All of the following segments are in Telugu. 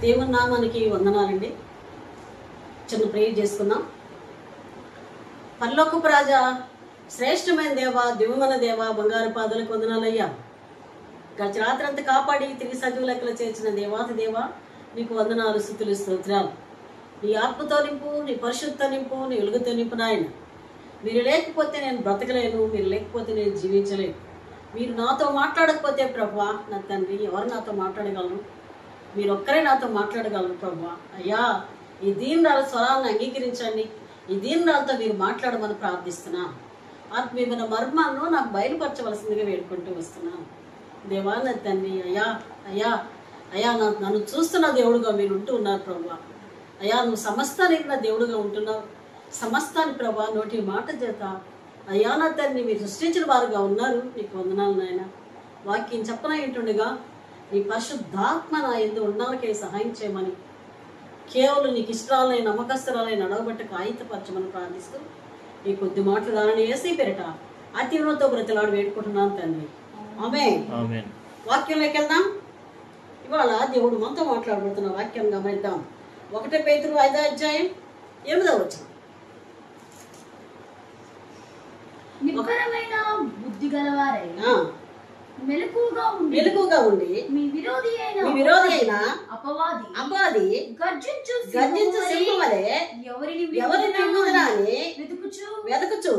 దేవుని నామానికి వందనాలండి. చిన్న ప్రేయర్ చేసుకుందాం. పరలోకపు రాజా, శ్రేష్టమైన దేవ, దివ్యమైన దేవ, బంగారు పాదాలకు వందనాలయ్యా. గడిచిన రాత్రి అంతా కాపాడి తిరిగి సజీవ లెక్కలు చేర్చిన దేవాతి దేవ, నీకు వందనాలు, స్తుతులు, స్తోత్రాలు. నీ ఆత్మతో నింపు, నీ పరిశుద్ధతో నింపు, నీ వెలుగుతో నింపు నాయన. మీరు లేకపోతే నేను బ్రతకలేను, మీరు లేకపోతే నేను జీవించలేను. మీరు నాతో మాట్లాడకపోతే ప్రభా, నా తండ్రి, ఎవరు నాతో మాట్లాడగలరు? మీరు ఒక్కరే నాతో మాట్లాడగలరు ప్రభా. అయ్యా, ఈ దీనురాల స్వరాలను అంగీకరించండి. ఈ దీనురాలతో మీరు మాట్లాడమని ప్రార్థిస్తున్నాను. ఆత్మీయమైన మర్మాలను నాకు బయలుపరచవలసిందిగా వేడుకుంటూ వస్తున్నాను. దేవా నా తండ్రి, అయ్యా అయ్యా అయ్యా నన్ను చూస్తున్న దేవుడుగా మీరు ఉంటూ ఉన్నారు ప్రభా. అయ్యా, నువ్వు సమస్తానికి నా దేవుడుగా ఉంటున్నావు. సమస్తాన్ని ప్రభా నోటి మాట చేత అయ్యా నా తండ్రి మీరు సృష్టించిన వారుగా ఉన్నారు. నీకు వందనాలు నాయన. వాక్యం చెప్పనయ్యుంటుండగా నీ పరిశుద్ధాత్మ నా యందు ఉండడానికే సహాయం చేయమని, కేవలం నీకు ఇష్టాలైన నమ్మకస్తురాలైన నడవబట్టకు ఆయుధపరచమని ప్రార్థిస్తూ ఈ కొద్ది మాటలు దానిని వేసి పెరట అతివృతో బ్రతిలాడు వేడుకుంటున్నాను తండ్రి. ఆమేన్. వాక్యంలోకి వెళ్దాం. ఇవాళ దేవుడు మనతో మాట్లాడబడుతున్న వాక్యం గమనిద్దాం. 1 పేతురు 5వ అధ్యాయం 8వ వచనం. నిబ్బరమైన బుద్ధి గలవారై మెలకుగా ఉండి మీ విరోధి అయిన అపవాది గర్జించు సింహం వలె ఎవరిని వెతుకుచు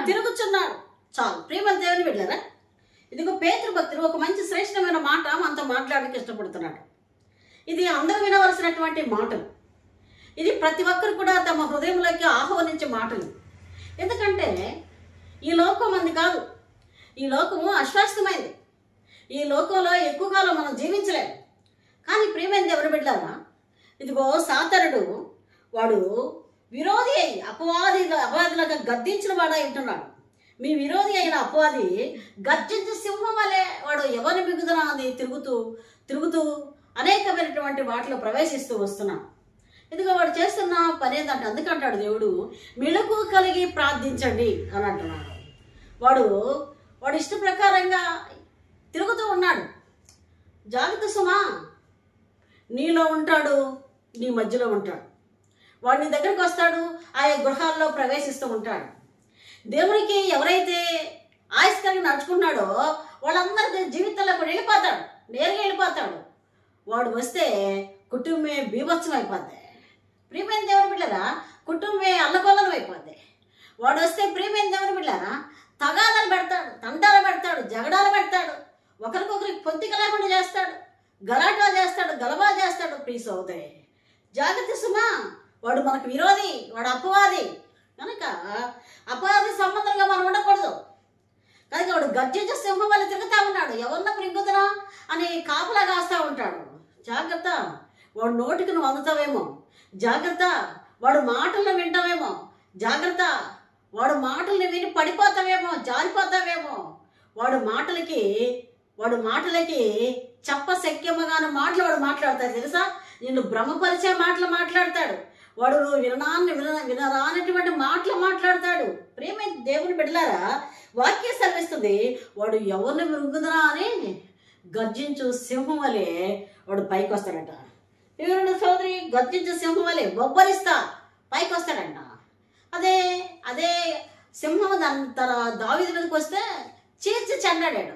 తిరుగుచున్నాడు. చాలు ప్రియమైన దేవుని బిడ్డలారా, ఇదిగో పేతురు భక్తుడు ఒక మంచి శ్రేష్టమైన మాట మనతో మాట్లాడడానికి ఇష్టపడుతున్నాడు. ఇది అందరూ వినవలసినటువంటి మాటలు. ఇది ప్రతి ఒక్కరు కూడా తమ హృదయంలోకి ఆహ్వానించే మాటలు. ఎందుకంటే ఈ లోకం మంది కాదు. ఈ లోకము అశాశ్వతమైంది. ఈ లోకంలో ఎక్కువ కాలం మనం జీవించలేము. కానీ ప్రియమైన దేవుని బిడ్డలారా, ఇదిగో సాతానుడు వాడు విరోధి అయి అపవాదిలాగా గద్దించిన వాడై ఉంటున్నాడు. మీ విరోధి అయిన అపవాది గర్జించే సింహం వలె వాడు ఎవరిని మిగుదనా అని తిరుగుతూ అనేకమైనటువంటి వాటిలో ప్రవేశిస్తూ వస్తున్నాడు. ఇదిగో వాడు చేస్తున్న పని ఏంటంటే, అందుకంటాడు దేవుడు మెలకువ కలిగి ప్రార్థించండి అని అంటున్నాడు. వాడు ఇష్ట ప్రకారంగా తిరుగుతూ ఉన్నాడు. జాగ్రత్త సుమా, నీలో ఉంటాడు, నీ మధ్యలో ఉంటాడు. వాడు నీ దగ్గరికి వస్తాడు, ఆయా గృహాల్లో ప్రవేశిస్తూ ఉంటాడు. దేవునికి ఎవరైతే ఆయుష్కరంగా నడుచుకున్నాడో వాళ్ళందరి జీవితంలో కూడా నేరుగా వెళ్ళిపోతాడు. వాడు వస్తే కుటుంబమే బీభత్సం అయిపోద్ది. ప్రియమైన దేవుని బిడ్డలారా, కుటుంబమే అల్లకొల్లం అయిపోద్ది. వాడు వస్తే ప్రియమైన దేవుని బిడ్డలారా, తగాదాలు పెడతాడు, తంటాలు పెడతాడు, జగడాలు పెడతాడు, ఒకరికొకరికి పొంతిక లేకుండా చేస్తాడు, గలాటా చేస్తాడు, గలబా చేస్తాడు. ప్లీజ్ అవుతాయి. జాగ్రత్త సుమా, వాడు మనకు విరోధి, వాడు అపవాది. కనుక అపవాది సంబంధంగా మనం ఉండకూడదు. కనుక వాడు గర్జించే సింహం వల్ల తిరుగుతూ ఉన్నాడు. ఎవరిన మృంగుదనా అని కాపులా కాస్తూ ఉంటాడు. జాగ్రత్త, వాడు నోటికి నువ్వు అందుతావేమో. జాగ్రత్త, వాడు మాటలను వింటావేమో. జాగ్రత్త, వాడు మాటల్ని విని పడిపోతావేమో, జారిపోతావేమో. వాడు మాటలకి చెప్పశక్యముగాను మాటలు వాడు మాట్లాడతాడు. తెలుసా, నిన్ను భ్రమపరిచే మాటలు మాట్లాడతాడు. వాడు వినరానటువంటి మాటలు మాట్లాడతాడు. ప్రియమైన దేవుని బిడ్డలారా, వాక్యం సెలవిస్తుంది, వాడు ఎవరిని మృంగుదనా అని గర్జించు సింహం వలె వాడు పైకి వస్తాడట. ఎవరు సోదరి, గర్జించు సింహం వలె బొబ్బరిస్తా పైకి వస్తాడంట. అదే సింహం దావీదు మీదకి వస్తే చీల్చి చెండాడాడు,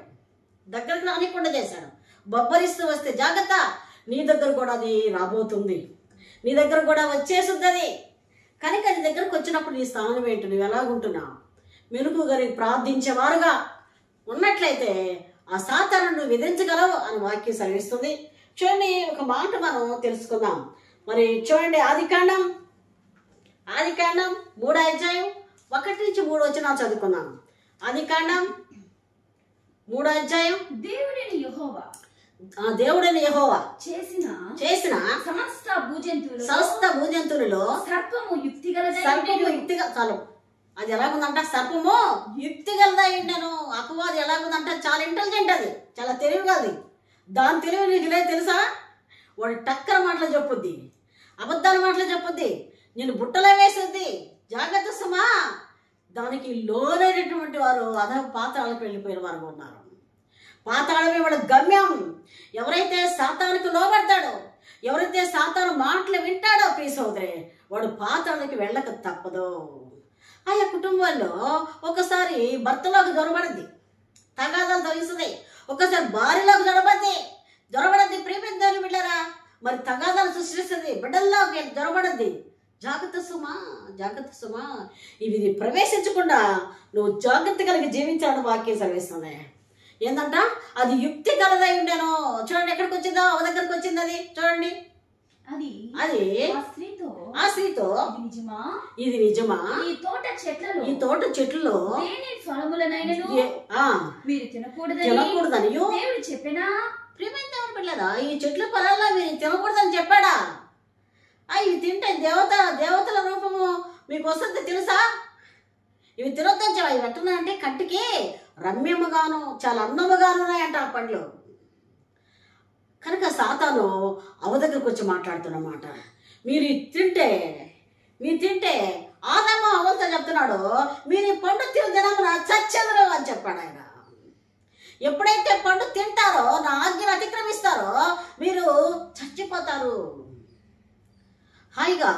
దగ్గరకు రానికుండా చేశాడు. బొబ్బరిస్తూ వస్తే జాగ్రత్త, నీ దగ్గర కూడా అది రాబోతుంది, నీ దగ్గర కూడా వచ్చేస్తుంది అది. కనుక నీ దగ్గరకు వచ్చినప్పుడు నీ స్థానం ఏంటి, నువ్వు ఎలాగుంటున్నావు? మెలుగు గారికి ప్రార్థించేవారుగా ఉన్నట్లయితే ఆ సాతానును నువ్వు విధించగలవు అని వాక్యం సెలవిస్తుంది. చూడండి, ఒక మాట మనం తెలుసుకుందాం. మరి చూడండి, ఆదికాండం 3వ అధ్యాయం 1 నుంచి 3 వచనాలు చదువుకున్నాం. ఆదికాండం 3వ అధ్యాయం. దేవుడైన యెహోవా చేసిన సమస్త భూజంతువులలో సర్పము యుక్తిగా చాలు. అది ఎలాగుందంట, సర్పము యుక్తిగలదై ఉండను. అపవాది ఎలాగుందంట, చాలా ఇంటెలిజెంట్, అది చాలా తెలివిగా. దాని తెలివి నీకు లేదు తెలుసా? వాడు టక్కర మాటలు చెప్పుద్ది, అబద్ధాల మాటలు చెప్పుద్ది, నేను బుట్టలో వేసుద్ది. జాగ్రత్త సుమా. దానికి లోనైనటువంటి వారు పాతాళాలకు వెళ్ళిపోయిన వారు ఉన్నారు. పాతాళమే వాళ్ళ గమ్యం. ఎవరైతే సాతానుకు లోబడతాడో, ఎవరైతే సాతాను మాటలు వింటాడో ప్రియ సోదరి, వాడు పాతాళానికి వెళ్ళక తప్పదు. ఆయా కుటుంబాల్లో ఒకసారి భర్తలోకి దొరబడింది, తగాదాలు తొలగిస్తుంది. ఒకసారి భార్యలోకి దొరబడద్ది ప్రేమిద్దాన్ని బిడ్డరా. మరి తగాదాలు సృష్టిస్తుంది, బిడ్డల్లోకి దొరబడద్ది. జాగ్రత్త సుమా, జాగ్రత్త సుమా. ఇవి ప్రవేశించకుండా నువ్వు జాగ్రత్త కలిగి జీవించాలని వాక్యం సెలవిస్తుంది. ఏంటంట, అది యుక్తి కలదై ఉండేను. చూడండి ఎక్కడికి వచ్చిందో, అవ దగ్గరకు వచ్చింది. అది చూడండి, అది ఆ స్త్రీతో ఇది నిజమా, ఈ తోట చెట్లలో మీరు తినకూడదని దేవుడు చెప్పినా. ప్రియమైన దేవుని బిడ్డలారా, ఈ చెట్ల పొలాల్లో మీరు తినకూడదని చెప్పాడా? ఇవి తింటే దేవతల రూపము మీకు వస్తుంది తెలుసా? ఇవి తినొద్దని చెప్పా. ఇవి ఎట్టున్నాయంటే కంటికి రమ్యముగాను చాలా అందముగాను ఉన్నాయంట ఆ పండ్లు. కనుక సాతాను అవ దగ్గరకు వచ్చి మాట్లాడుతున్నమాట. మీరు తింటే ఆదాము అవలతో చెప్తున్నాడు, మీరు ఈ పండు తినమున చచ్చెదరు అని చెప్పాడు ఆయన. ఎప్పుడైతే పండు తింటారో, నా ఆజ్ఞను అతిక్రమిస్తారో మీరు చచ్చిపోతారు. హాయిగా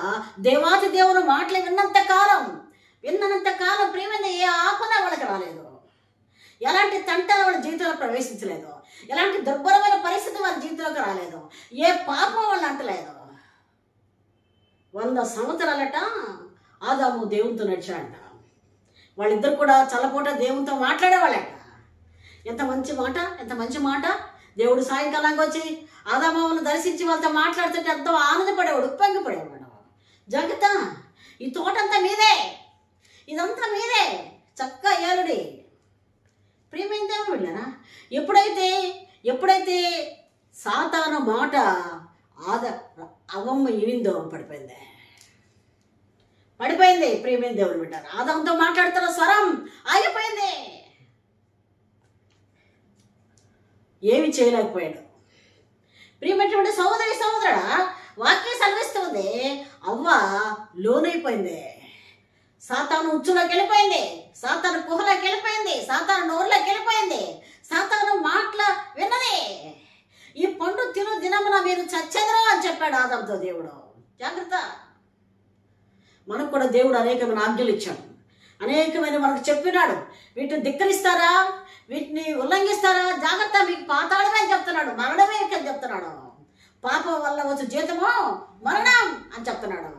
దేవాతి దేవుని మాటలు విన్నంత కాలం ప్రేమైన ఏ ఆపద వాళ్ళకి రాలేదు, ఎలాంటి తంటాలు వాళ్ళ జీవితంలో ప్రవేశించలేదు, ఎలాంటి దుర్భరమైన పరిస్థితి వాళ్ళ జీవితంలోకి రాలేదు, ఏ పాపం వాళ్ళు అంటలేదు. 100 సంవత్సరాలట ఆదాము దేవునితో నడిచాడంట. వాళ్ళిద్దరు కూడా చల్లపూట దేవునితో మాట్లాడేవాళ్ళట. ఎంత మంచి మాట. దేవుడు సాయంకాలంగా వచ్చి ఆదామును దర్శించి వాళ్ళతో మాట్లాడుతుంటే ఎంతో ఆనందపడేవాడు, ఉప్పొంగిపడేవాడు. జాగ్రత్త, ఈ తోటంతా మీదే, ఇదంతా మీదే, చక్కగా ఏలుడి. ప్రియమైన దేవుని బిడ్డలారా, ఎప్పుడైతే సాతాను మాట అవమ్మ ఇనిందో పడిపోయింది. ప్రియమైన దేవుని బిడ్డలారా, ఆదాముతో మాట్లాడుతున్న స్వరం ఆగిపోయింది. ఏమి చేయలేకపోయాడు. ప్రియమైనటువంటి సోదరుడా, వాక్యం సెలవిస్తుంది, అవ్వ లోనైపోయింది. సాతాను ఉచ్చులోకి వెళ్ళిపోయింది, సాతాను గుహలోకి వెళ్ళిపోయింది, సాతాను నోరులోకి వెళ్ళిపోయింది, సాతాను మాటల విన్నది. ఈ పండు దినమున మీరు చచ్చెదరు అని చెప్పాడు ఆదాముతో దేవుడు. జాగ్రత్త. మనకు కూడా దేవుడు అనేకమైన ఆజ్ఞలు ఇచ్చాడు, అనేకమైన మనకు చెప్పినాడు. వీటిని ధిక్కరిస్తారా, వీటిని ఉల్లంఘిస్తారా, జాగ్రత్త, మీకు పాతాళమే అని చెప్తున్నాడు, మరణమే అని చెప్తున్నాడు. పాపం వల్ల వచ్చే జీతము మరణం అని చెప్తున్నాడు.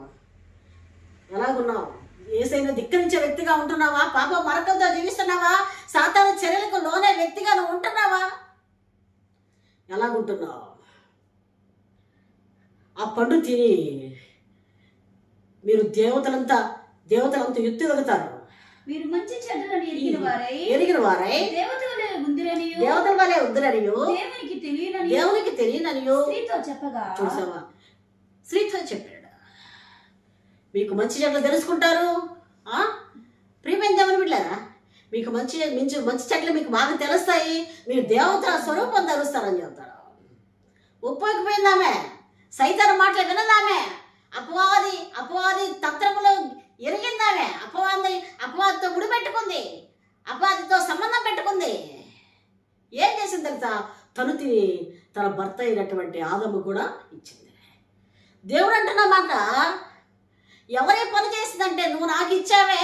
ఎలాగున్నావు? ఏసైనా ధిక్కరించే వ్యక్తిగా ఉంటున్నావా? పాప మరకంతో జీవిస్తున్నావా? సాతాను చర్యలకు లోనే వ్యక్తిగా నువ్వు ఉంటున్నావా? ఎలాగుంటున్నావు? ఆ పండు తిని మీరు దేవతలంతా యుక్తిగలుగుతారు. మీరు మంచి చెడ్డలను ఎరిగిన వారై దేవతల వలె ఉందిరనియు దేవునికి తెలియననియు చూసావా? స్త్రీతో చెప్పాడు, మీకు మంచి చెట్లు తెలుసుకుంటారు. ప్రియమైన దేవుని బిడ్డలారా, మీకు మంచి చెట్లు మీకు బాగా తెలుస్తాయి, మీరు దేవతల స్వరూపం తెలుస్తారని చెప్తారు. ఉప్పొంగిపోయిందామే, సైతాను మాటలు వినదామే, అపవాది తంత్రములు ఎరిగిందామే, అపవాదితో ముడిపెట్టుకుంది, అపవాదితో సంబంధం పెట్టుకుంది. ఏం చేసింది తెలుసా? తను తిని తన భర్త అయినటువంటి ఆదము కూడా ఇచ్చింది. దేవుడు అంటున్న మాట, ఎవరే పని చేసిందంటే నువ్వు నాకు ఇచ్చావే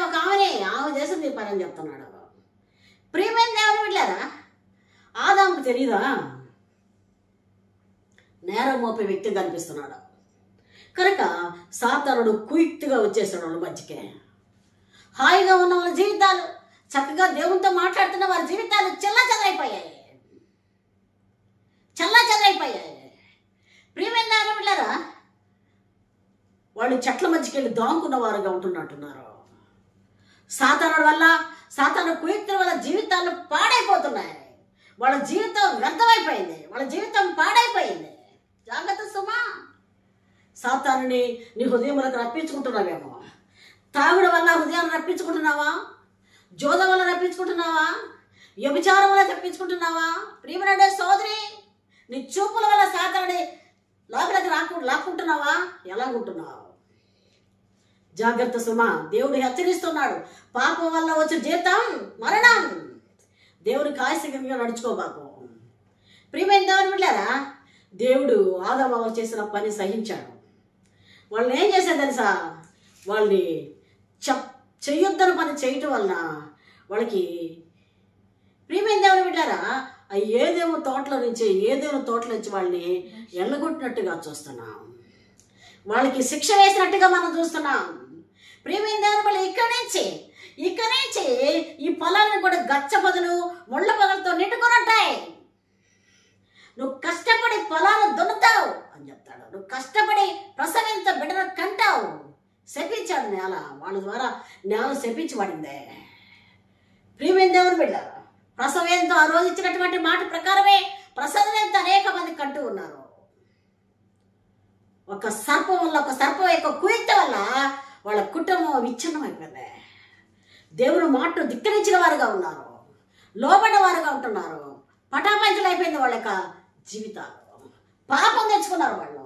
ఒక ఆమె చేసింది పని అని చెప్తున్నాడు. ప్రియమైన దేవుని బిడ్డలారా, ఆదాముకు తెలియదా? నేరం మోపే వ్యక్తి కనిపిస్తున్నాడు కనుక సాతానుడు కుయుక్తిగా వచ్చేసాడు వాళ్ళ మధ్యకే. హాయిగా ఉన్న వాళ్ళ జీవితాలు, చక్కగా దేవునితో మాట్లాడుతున్న వారి జీవితాలు చెల్లాచెదరైపోయాయి. ప్రియమైన దేవుని బిడ్డలారా, వాళ్ళు చెట్ల మధ్యకి వెళ్ళి దాంకున్న వారుగా ఉంటున్నట్టున్నారు. సాతాను కుయుక్తుల వల్ల జీవితాలు పాడైపోతున్నాయి. వాళ్ళ జీవితం వ్యర్థమైపోయింది, వాళ్ళ జీవితం పాడైపోయింది. జాగ్రత్త సుమా. సాతానుని నీ హృదయంలోకి రప్పించుకుంటున్నావేమో. తాగుడు వల్ల హృదయాన్ని రప్పించుకుంటున్నావా? జోదం వల్ల రప్పించుకుంటున్నావా? వ్యభిచారం వల్ల రప్పించుకుంటున్నావా? ప్రియమైన సోదరి, నీ చూపుల వల్ల సాతానుని లోపలికి లాక్కుంటున్నావా? ఎలాగుంటున్నావు? జాగ్రత్త సుమా. దేవుడు హెచ్చరిస్తున్నాడు, పాపం వల్ల వచ్చే జీతం మరణం. దేవుని కాయసికంగా నడుచుకోబాకు. ప్రియమైన దేవుని బిడ్డలారా, దేవుడు ఆదాము అవ్వలు చేసిన పని సహించాడు. వాళ్ళని ఏం చేశారు తెలుసా? వాళ్ళని చెయ్యొద్దని పని చేయటం వలన వాళ్ళకి ప్రియమైన దేవుని బిడ్డారా, ఆ ఏదేమో తోటలో నుంచి వాళ్ళని ఎల్లగొట్టినట్టుగా చూస్తున్నాం. వాళ్ళకి శిక్ష వేసినట్టుగా మనం చూస్తున్నాం. ప్రియమైన దేవుని బిడ్డ, ఇక్కడి నుంచి ఈ పొలాలను కూడా గచ్చ పొదలు ముళ్ళ పొదలతో నిండుకొని ఉంటాయి. నువ్వు కష్టపడి పొలాలు దున్నుతావు అని చెప్తాడు. నువ్వు కష్టపడి ప్రసవింత బిడ్డను కంటావు. శపించాడు నేల, వాళ్ళ ద్వారా నేల శపించబడిందే. ప్రియమైన దేవుని బిడ్డ, ప్రసవేంతో ఆ రోజు ఇచ్చినటువంటి మాట ప్రకారమే ప్రసవేంత అనేక మంది కంటూ ఉన్నారు. ఒక సర్పం యొక్క కుయుక్త వల్ల వాళ్ళ కుటుంబం విచ్ఛిన్నం అయిపోయింది. దేవుని మాటను ధిక్కరించిన వారుగా ఉన్నారు, లోబడిన వారుగా ఉంటున్నారు. పటాపంచలు అయిపోయింది వాళ్ళ యొక్క జీవితాలు. పాపం తెచ్చుకున్నారు వాళ్ళు.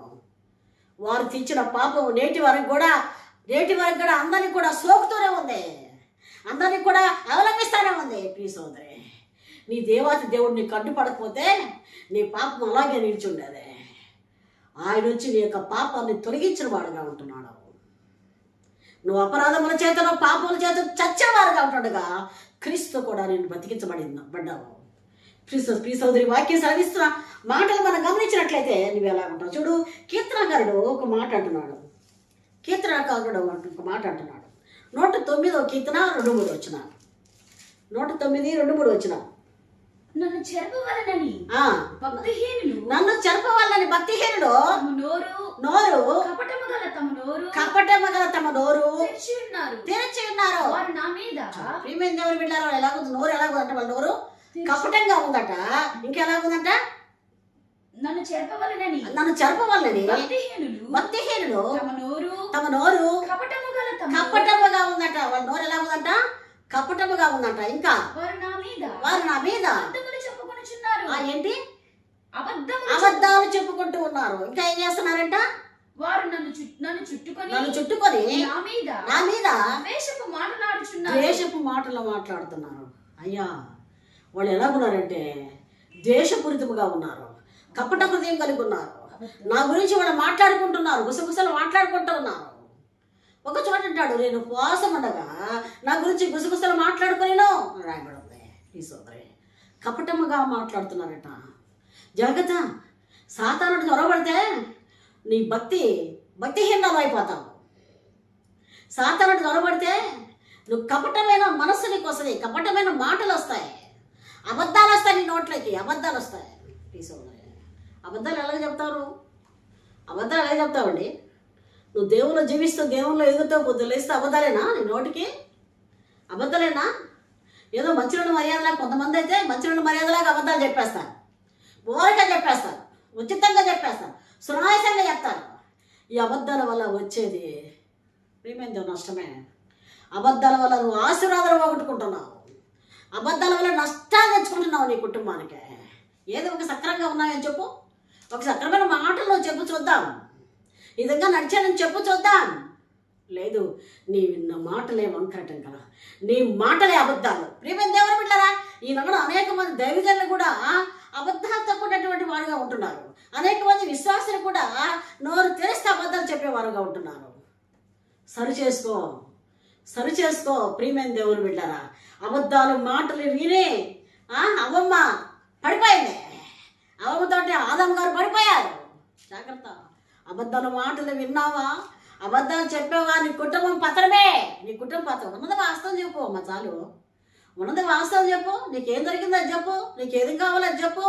వారు తెచ్చిన పాపం నేటి వరకు కూడా అందరినీ కూడా సోకుతూనే ఉంది, అందరినీ కూడా అవలంబిస్తూనే ఉంది. ప్రియ సోదరి, నీ దేవాతి దేవుడు నీకు అడ్డుపడకపోతే నీ పాపం అలాగే నిలిచుండేది. ఆయన వచ్చి నీ యొక్క పాపాన్ని తొలగించిన వాడుగా ఉంటున్నాడు. నువ్వు అపరాధముల చేతను పాపముల చేత చచ్చేవారుగా ఉంటుండగా క్రీస్తు కూడా నేను బతికించబడ్డావు. ప్రియ సోదరి, వాక్యం సాధిస్తున్న మాటలు మనం గమనించినట్లయితే నువ్వు ఎలా ఉంటావు చూడు. కీర్తనకారుడు ఒక మాట అంటున్నాడు. 109వ కీర్తన 2-3 వచనాలు. 109:2-3 వచనాలు. నన్ను చెరపవలనని భక్తిహీనుడు నోరు కపటము గల తమ నోరు తెరచి ఉన్నారు. ప్రియమైన దేవుని బిడ్డలారా, ఎలాగుంది నోరు? ఎలాగుందంట వాళ్ళ నోరు? కపటంగా ఉందట. ఇంకెలాగుందంట? నన్ను చెరపవలనని భక్తిహీనులు తమ నోరు కపటముగా ఉందట. వాళ్ళ నోరు ఎలా ఉందంట? కపటముగా ఉందంట. ఇంకా వారు నా మీద ఏంటి అబద్ధాలు చెప్పుకుంటూ ఉన్నారు. ఇంకా ఏం చేస్తున్నారంట? వారు నన్ను చుట్టుకొని నా మీద ద్వేషపు మాటలు మాట్లాడుతున్నారు. అయ్యా, వాళ్ళు ఎలాగున్నారంటే ద్వేషపూరితముగా ఉన్నారు, కపట హృదయం కలిగి ఉన్నారు. నా గురించి వాళ్ళు మాట్లాడుకుంటున్నారు, గుసగుసలు మాట్లాడుకుంటూ ఉన్నారు. ఒక చోట అంటాడు, నేను ఉపవాసం ఉండగా నా గురించి గుసగుసలు మాట్లాడుకునేను రాయబడింది. ఈ సోదరి, కపటముగా మాట్లాడుతున్నారట. జాగ్రత్త, సాతానుడు చొరబడితే నీ భక్తిహీనాలు అయిపోతావు. సాతానుడు చొరబడితే నువ్వు కపటమైన మనస్సు నీకు వస్తుంది, కపటమైన మాటలు వస్తాయి, అబద్ధాలు వస్తాయి, నీ నోట్లోకి అబద్ధాలు వస్తాయి. ఈ సోదరి, అబద్ధాలు ఎలాగ చెప్తావండి? నువ్వు దేవుళ్ళు జీవిస్తూ దేవుళ్ళు ఎదుగుతావు, పొద్దులు లేస్తే అబద్ధాలేనా నీ నోటికి? అబద్ధాలేనా? ఏదో మంచినీళ్ళు మర్యాదలాగా, కొంతమంది అయితే మంచినీళ్ళు మర్యాదలాగా అబద్ధాలు చెప్పేస్తారు, ఊరగా చెప్పేస్తారు, ఉచితంగా చెప్పేస్తారు, సునాయాసంగా చెప్తారు. ఈ అబద్ధాల వల్ల వచ్చేది ప్రియమైన నష్టమే. అబద్ధాల వల్ల నువ్వు ఆశీర్వాదాలు పోగొట్టుకుంటున్నావు, అబద్ధాల వల్ల నష్టాలు తెచ్చుకుంటున్నావు నీ కుటుంబానికి. ఏదో ఒక సక్రంగా ఉన్నాయని చెప్పు, ఒక సక్రమైన మాటలు చెప్పు చూద్దాం, ఈ విధంగా నడిచానని చెప్పు చూద్దాం. లేదు, నీ మాటలే వంకరటం కదా, నీ మాటలే అబద్ధాలు. ప్రియమైన దేవుని బిడ్డలారా, ఈనాడు అనేక మంది దైవజనులు కూడా అబద్ధాలు తక్కువటువంటి వారుగా ఉంటున్నారు. అనేక మంది విశ్వాసులు కూడా నోరు తెరిస్తే అబద్ధాలు చెప్పేవారుగా ఉంటున్నారు. సరి చేసుకో ప్రియమైన దేవుని బిడ్డలారా. అబద్ధాలు మాటలు విని అవ్వమ్మ పడిపోయింది, అవ్వమ్మతోటి ఆదాము గారు పడిపోయారు. జాగ్రత్త, అబద్ధాల మాటలు విన్నావా, అబద్ధాలు చెప్పావా, నీ కుటుంబం పత్రమే. నీ కుటుంబం పత్రం. ఉన్నది వాస్తవం చెప్పు అమ్మ, చాలు. ఉన్నది వాస్తవం చెప్పు, నీకేం జరిగిందో అది చెప్పు, నీకేది కావాలో అది చెప్పు.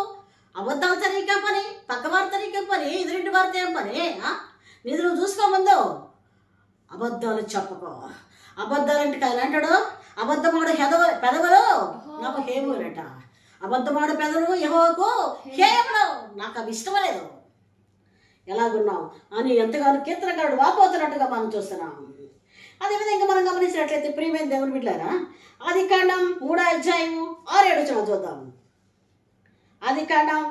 అబద్ధాలతో నీకే పని, పక్కవారితో నీకే పని, ఎదురింటి వారితో ఏం పని? నీది నువ్వు చూసుకో ముందు. అబద్ధాలు చెప్పుకో. అబద్ధాలంటే ఆయన అంటాడు, అబద్ధమాడు పెదవులు నాకు హేములట. అబద్ధమాడు పెదవులు యెహోవాకు హేయములు, నాకు అవి ఇష్టం లేదు. ఎలాగున్నావు అని ఎంతగానో కీర్తనకారుడు వాపోతున్నట్టుగా మనం చూస్తున్నాం. అదేవిధంగా మనం గమనించినట్లయితే ప్రియమైన దేవుని బిడ్డలారా, ఆదికాండం 3:6-7 చూద్దాం. ఆదికాండం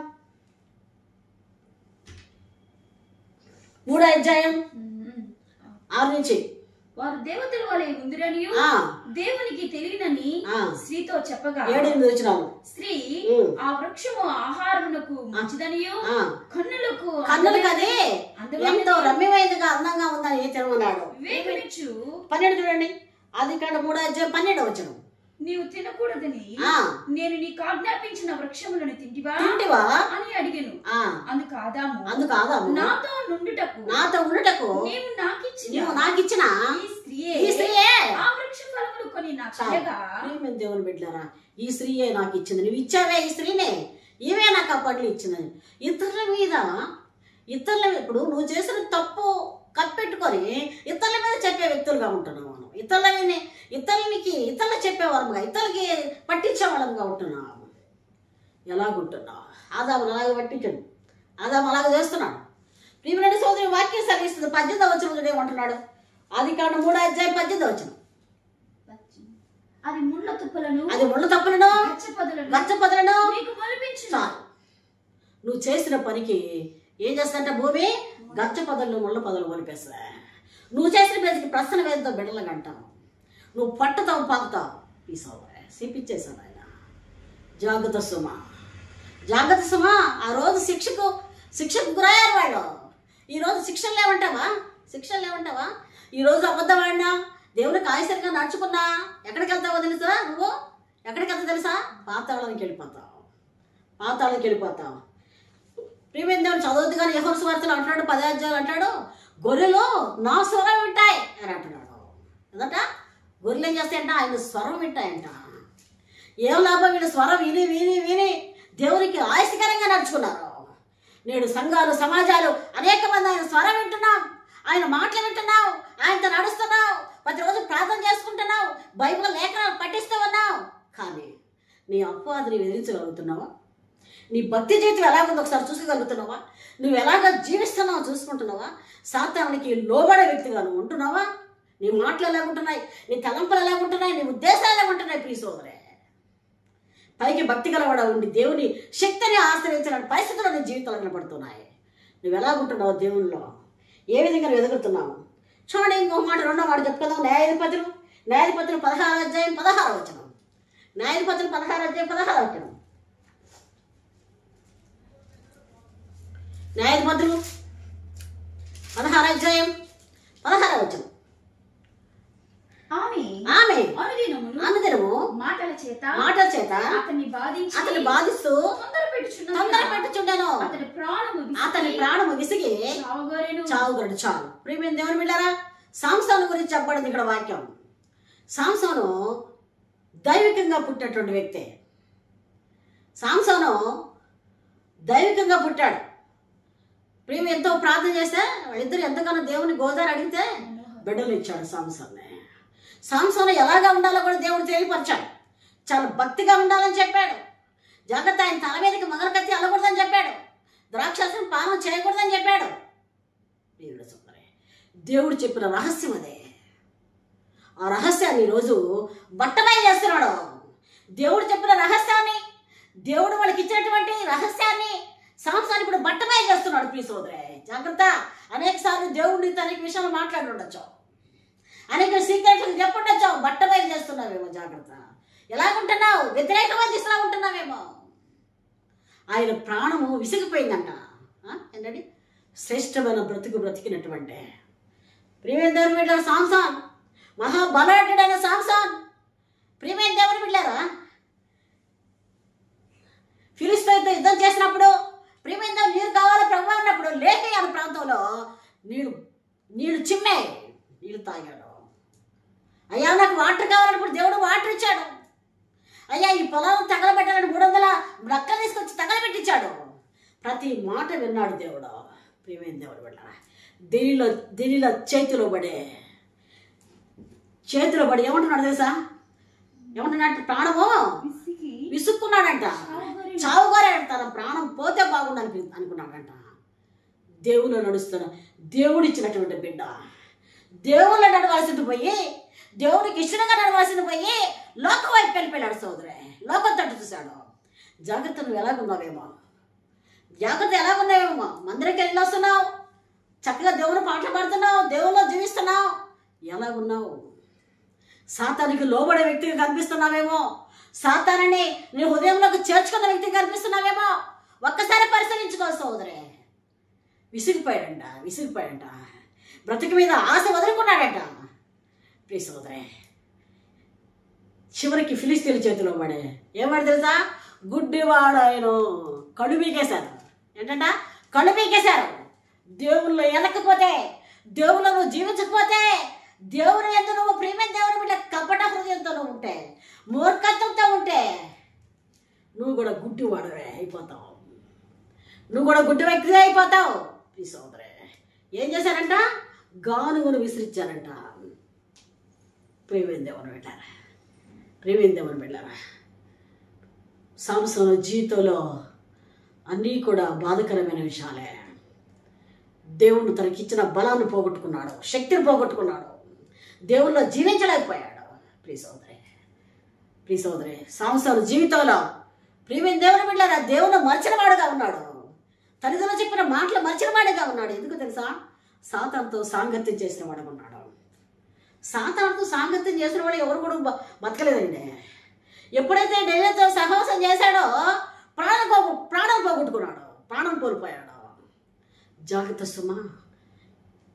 3:6 వారు దేవతల వలె ఉందిరని దేవునికి తెలియనని స్త్రీతో చెప్పగా 7-8 స్త్రీ ఆ వృక్షము ఆహారమునకు మంచిదనియు కన్నులకు అది ఎంతో రమ్యమైనదిగా అందంగా ఉందని తినమన్నాడు. వివేకమిచ్చు 12 చూడండి, అది ఇక్కడ 3:12 వచ్చును. నీవు తినకూడదని నేను నీకు ఆజ్ఞాపించిన వృక్షములను తింటివా అని అడిగాను. అందుకు ఆదాము నాతో ఉండుటకు నీవు నాకిచ్చిన ఈ స్త్రీయే ఆ వృక్ష ఫలములు కొని నాకు ఇయ్యగా. దేవుని బిడ్డలారా, ఈ స్త్రీయే నాకు ఇచ్చింది. నువ్వు ఇచ్చావే ఈ స్త్రీనే, ఈవే నాకు ఆ పండ్లు ఇచ్చింది. ఇతరుల మీద ఇప్పుడు నువ్వు చేసిన తప్పు కప్పెట్టుకొని ఇతరుల మీద చెప్పే వ్యక్తులుగా ఉంటున్నావు. మనం ఇతరులకు చెప్పేవారముగా, ఇతరులకి పట్టించే వాళ్ళంగా ఉంటున్నావు. ఎలాగుంటున్నావు? ఆదాము అలాగే పట్టించాడు, ఆదాము అలాగే చేస్తున్నాడు. ప్రియమైన సోదరి వాక్యం సరిస్తుంది. 18వ వచనం ఏమంటున్నాడు? ఆదికాండం 3:18 అది ముళ్ళ తుప్పలను గచ్చపొదలను చాలు. నువ్వు చేసిన పనికి ఏం చేస్తాంటే భూమి గచ్చ పొదలు ముళ్ళ పొదలు మొలిపేస్తా. నువ్వు చేసిన పనికి ప్రశ్న వేదతో బిడ్డలుగా అంటావు. నువ్వు పట్టుతావు పాకుతావు. సిప్పిచ్చేసావు ఆయన. జాగ్రత్త సుమా. ఆ రోజు శిక్షకు గురయ్యారు వాళ్ళు. ఈరోజు శిక్షలు లేవంటావా? ఈరోజు అబద్ధం ఆడినా, దేవునికి ఆశ్చర్యంగా నడుచుకున్నా ఎక్కడికి వెళ్తావో తెలుసా? నువ్వు ఎక్కడికి వెళ్తావు తెలుసా? పాతాళానికి వెళ్ళిపోతావు. ప్రియమైన దేవుడు చదవద్దు కానీ యెహోవా సువార్తలు అంటాడు, 10 అధ్యాయాలు అంటాడు, గొర్రెలు నా స్వరం వింటాయి అని అంటున్నాడు. ఎదట గొర్రెలు ఏం చేస్తాయంట? ఆయన స్వరం వింటాయంట. ఏం లాభం? వీళ్ళు స్వరం విని దేవునికి ఆయాసకరంగా నడుచుకున్నారు. నేడు సంఘాలు, సమాజాలు అనేక మంది ఆయన స్వరం వింటున్నాం, ఆయన మాటలు వింటున్నావు, ఆయనతో నడుస్తున్నావు, ప్రతిరోజు ప్రార్థన చేసుకుంటున్నావు, బైబిల్ లేఖనాలు పఠిస్తూ ఉన్నావు. కానీ నీ అపవాదిని ఎదిరించగలుగుతున్నావా? నీ భక్తి జీవితం ఎలాగుందో ఒకసారి చూసుకోగలుగుతున్నావా? నువ్వు ఎలాగ జీవిస్తున్నావో చూసుకుంటున్నావా? సాతానునికి లోబడే వ్యక్తిగా నువ్వు ఉంటున్నావా? నీ మాటలు ఎలాగుంటున్నాయి? నీ తలంపులు ఎలాగుంటున్నాయి? నీ ఉద్దేశాలు ఎలాగుంటున్నాయి? ప్రియ సోదరే, పైకి భక్తి గలవాడ ఉండి దేవుని శక్తిని ఆశ్రయించిన పరిస్థితులు నీ జీవితంలో కనపడుతున్నాయి. నువ్వు ఎలాగుంటున్నావు? దేవునిలో ఏ విధంగా నువ్వు ఎదుగుతున్నావు? చూడండి, ఇంకో మాట, రెండో మాట చెప్పుకుందాం. న్యాయాధిపతులు 16:16 న్యాయాధిపతులు 16:16 న్యాయాధిపతులు 16:16 ఆమె అనుదినము మాటల చేత అతన్ని బాధిస్తూ తొందర పెట్టుచుండెను. అతని ప్రాణము విసిగి చావుగొరడు. చాలు. ప్రియమైన దేవుని బిడ్డలారా, సాంసోను గురించి చెప్పబడింది ఇక్కడ వాక్యం. సాంసోను దైవికంగా పుట్టినటువంటి వ్యక్తే. సాంసోను దైవికంగా పుట్టాడు. ప్రేమ ఎంతో ప్రార్థన చేస్తే వాళ్ళిద్దరు ఎంతగానో దేవుని గోదారు అడిగితే బిడ్డలు ఇచ్చాడు సాంసోను ఎలాగా ఉండాలో కూడా దేవుడు తెలియపరిచాడు. చాలా భక్తిగా ఉండాలని చెప్పాడు. జాగ్రత్త, ఆయన తల మీదకి మొదలు కత్తి అల్లకూడదని చెప్పాడు. ద్రాక్షాసం పానం చేయకూడదని చెప్పాడు. దేవుడు చెప్పిన రహస్యం అదే. ఆ రహస్యాన్ని ఈరోజు బట్టమై చేస్తున్నాడు. దేవుడు చెప్పిన రహస్యాన్ని, దేవుడు వాళ్ళకి ఇచ్చినటువంటి రహస్యాన్ని సాంసోను ఇప్పుడు బట్టమై చేస్తున్నాడు. ప్రియ సోదరే, జాగ్రత్త. అనేక సార్లు దేవుడిని అనేక విషయాలు మాట్లాడి ఉండొచ్చు, అనేక సీక్రెట్లు చెప్పుండొచ్చు. బట్టమై చేస్తున్నావేమో. జాగ్రత్త. ఎలాగుంటున్నావు? వ్యతిరేకమైన దిశలా ఉంటున్నావేమో. ఆయన ప్రాణము విసిగిపోయిందంట. ఏంటండి? శ్రేష్టమైన బ్రతికినటువంటి ప్రియమైన దేవుని బిడ్డలారా, సాంసోన్ మహాబలాఢ్యుడైన సాంసోన్. ప్రియమైన దేవుని బిడ్డలారా, ఫిలిష్తీయులతో యుద్ధం చేసినప్పుడు ప్రియమైన దేవుడు నీరు కావాలి ప్రభు అన్నప్పుడు లేహి అనే ప్రాంతంలో నీళ్ళు చిమ్మాయి. నీళ్ళు తాగాడు. అయ్యా నాకు వాటర్ కావాలన్నప్పుడు దేవుడు వాటర్ ఇచ్చాడు. అయ్యా ఈ పొలాలను తగలబెట్టాలని 300 నక్కలు తీసుకొచ్చి తగలబెట్టించాడు. ప్రతి మాట విన్నాడు దేవుడు. ప్రియమైన దేవుడు బిడ్డ, దీనిలో చేతిలో పడి ఏమంటున్నాడు తెలుసా? ఏమంటున్నాడు? ప్రాణము విసుక్కున్నాడంట. చావుగారంట. తన ప్రాణం పోతే బాగుండని అనుకున్నాడంట. దేవుళ్ళు నడుస్తున్న దేవుడిచ్చినటువంటి బిడ్డ దేవుళ్ళు నడవాల్సింది పోయి, దేవుడికి ఇష్టంగా నడవాల్సింది పోయి లోకం వైపు వెళ్ళిపోయాడు. సోదరే, లోకం తట్టు చూశాడు. జాగ్రత్త. నువ్వు ఎలాగున్నావేమో. మందిరికి వెళ్ళి వస్తున్నావు, చక్కగా దేవుని పాటలు పాడుతున్నావు, దేవుల్లో జీవిస్తున్నావు. ఎలాగున్నావు? సాతానికి లోబడే వ్యక్తిగా కనిపిస్తున్నావేమో. సాతానని నీ హృదయంలోకి చేర్చుకున్న వ్యక్తిగా కనిపిస్తున్నావేమో. ఒక్కసారి ఆలోచించుకో సోదరే. విసిగిపోయాడంట. బ్రతుకు మీద ఆశ వదులుకున్నాడంట. ప్రియ సోదరే, చివరికి ఫిలిస్తీన్ల చేతిలో పడే ఏమాడు తెలుసా? గుడ్డివాడు ఆయన. కళ్ళు పీకేశారు. ఏంటంట? కళ్ళు పీకేశారు. దేవుళ్ళు ఎదకపోతే, దేవుళ్ళు నువ్వు జీవించకపోతే, దేవుని యందు నువ్వు ప్రియమైన దేవుని బిడ్డ కపట హృదయంతో నువ్వు ఉంటే, మూర్ఖత్వంతో ఉంటే, నువ్వు కూడా గుడ్డివాడువే అయిపోతావు. నువ్వు కూడా గుడ్డి వ్యక్తి అయిపోతావు. ఈ సోదరే ఏం చేశారంట? గానుగును విసిరించారంట. ప్రియమైన దేవుని బిడ్డారా, సంవత్సరం జీవితంలో అన్నీ కూడా బాధకరమైన విషయాలే. దేవుడు తనకిచ్చిన బలాన్ని పోగొట్టుకున్నాడు, శక్తిని పోగొట్టుకున్నాడు, దేవుల్లో జీవించలేకపోయాడు. ప్రియ సోదరి, సంవత్సరం జీవితంలో ప్రియమైన దేవుని బిడ్డారా, దేవుని మరిచిన వాడుగా ఉన్నాడు. తల్లిదండ్రులు చెప్పిన మాటలు మరిచిన వాడిగా ఉన్నాడు. ఎందుకు తెలుసా? సాతానుతో సాంగత్యం చేసిన వాడుగా ఉన్నాడు. సాతానుతో సాంగత్యం చేసిన వాడు ఎవరు కూడా బతకలేదండి. ఎప్పుడైతే డేవిడ్తో సహవాసం చేశాడో ప్రాణం పోగొట్టుకున్నాడు, ప్రాణం కోల్పోయాడు. జాగ్రత్త సుమా,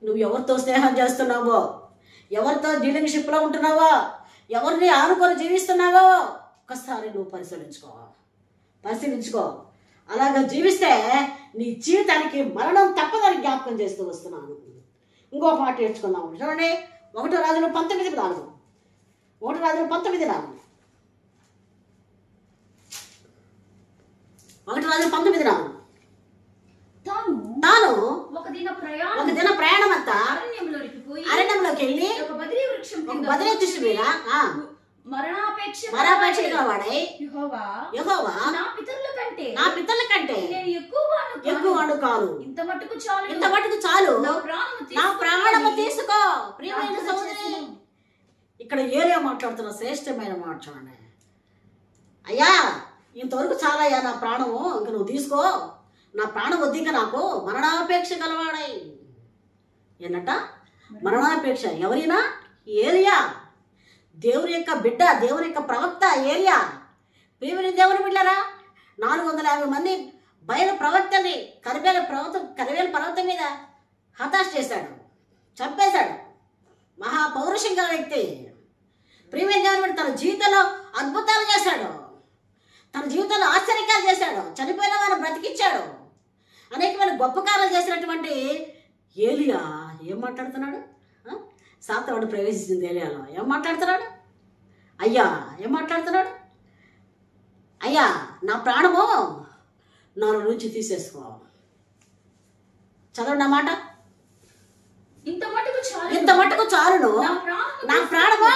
నువ్వు ఎవరితో స్నేహం చేస్తున్నావో, ఎవరితో డీలింగ్షిప్లో ఉంటున్నావో, ఎవరిని ఆనుకొని జీవిస్తున్నావో ఒక్కసారి నువ్వు పరిశీలించుకో. అలాగా జీవిస్తే నీ జీవితానికి మరణం తప్పదని జ్ఞాపకం చేస్తూ వస్తున్నాను. ఇంకో మాట నేర్చుకుందాం. చూడండి, 1 రాజులు 19:4. 1 రాజులు 19:4. 1 రాజులు 19:4. తాను ఒక దిన ప్రయాణం అంతా అరణ్యంలోకి వెళ్ళి ఒక బదిలీ వృక్షం మీద మరణాపేక్ష గలవాడై, యెహోవా నా పితరుల కంటే ఎక్కువవాడు కాను, ఇంత మట్టుకు చాలు, నా ప్రాణము తీసుకో. ప్రియమైన సోదరి, ఇక్కడ ఏరియా మాట్లాడుతున్న శ్రేష్టమైన మాట చూడండి. అయ్యా, ఇంతవరకు చాలయ్యా నా ప్రాణము, ఇంక నువ్వు తీసుకో. నా ప్రాణం వద్దు ఇంకా నాకు. మరణాపేక్ష గలవాడై. ఏంటంట? మరణాపేక్ష. ఎవరైనా? ఏలియా, దేవుని యొక్క బిడ్డ, దేవుని యొక్క ప్రవక్త ఏలియా. ప్రియమైన దేవుని బిడ్డరా, 450 మంది బయలు ప్రవక్తల్ని కరివేల పర్వతం మీద హతాశ చేశాడు, చంపేశాడు. మహాపౌరుషం గల వ్యక్తి. ప్రియమైన దేవుని బిడ్డ తన జీవితంలో అద్భుతాలు చేశాడు, తన జీవితంలో ఆశ్చర్యకాలు చేశాడు, చనిపోయిన వారిని బ్రతికించాడు, అనేకమైన గొప్ప కార్యాలు చేసినటువంటి ఏలియా ఏం మాట్లాడుతున్నాడు? సాతానుడు ప్రవేశించింది ఏలియాలో. ఏం మాట్లాడుతున్నాడు? ఏం మాట్లాడుతున్నాడు? అయ్యా, నా ప్రాణము నాలో నుంచి తీసేసుకో. చదవండి ఆ మాట. ఇంత మట్టుకు చాలును, నా ప్రాణము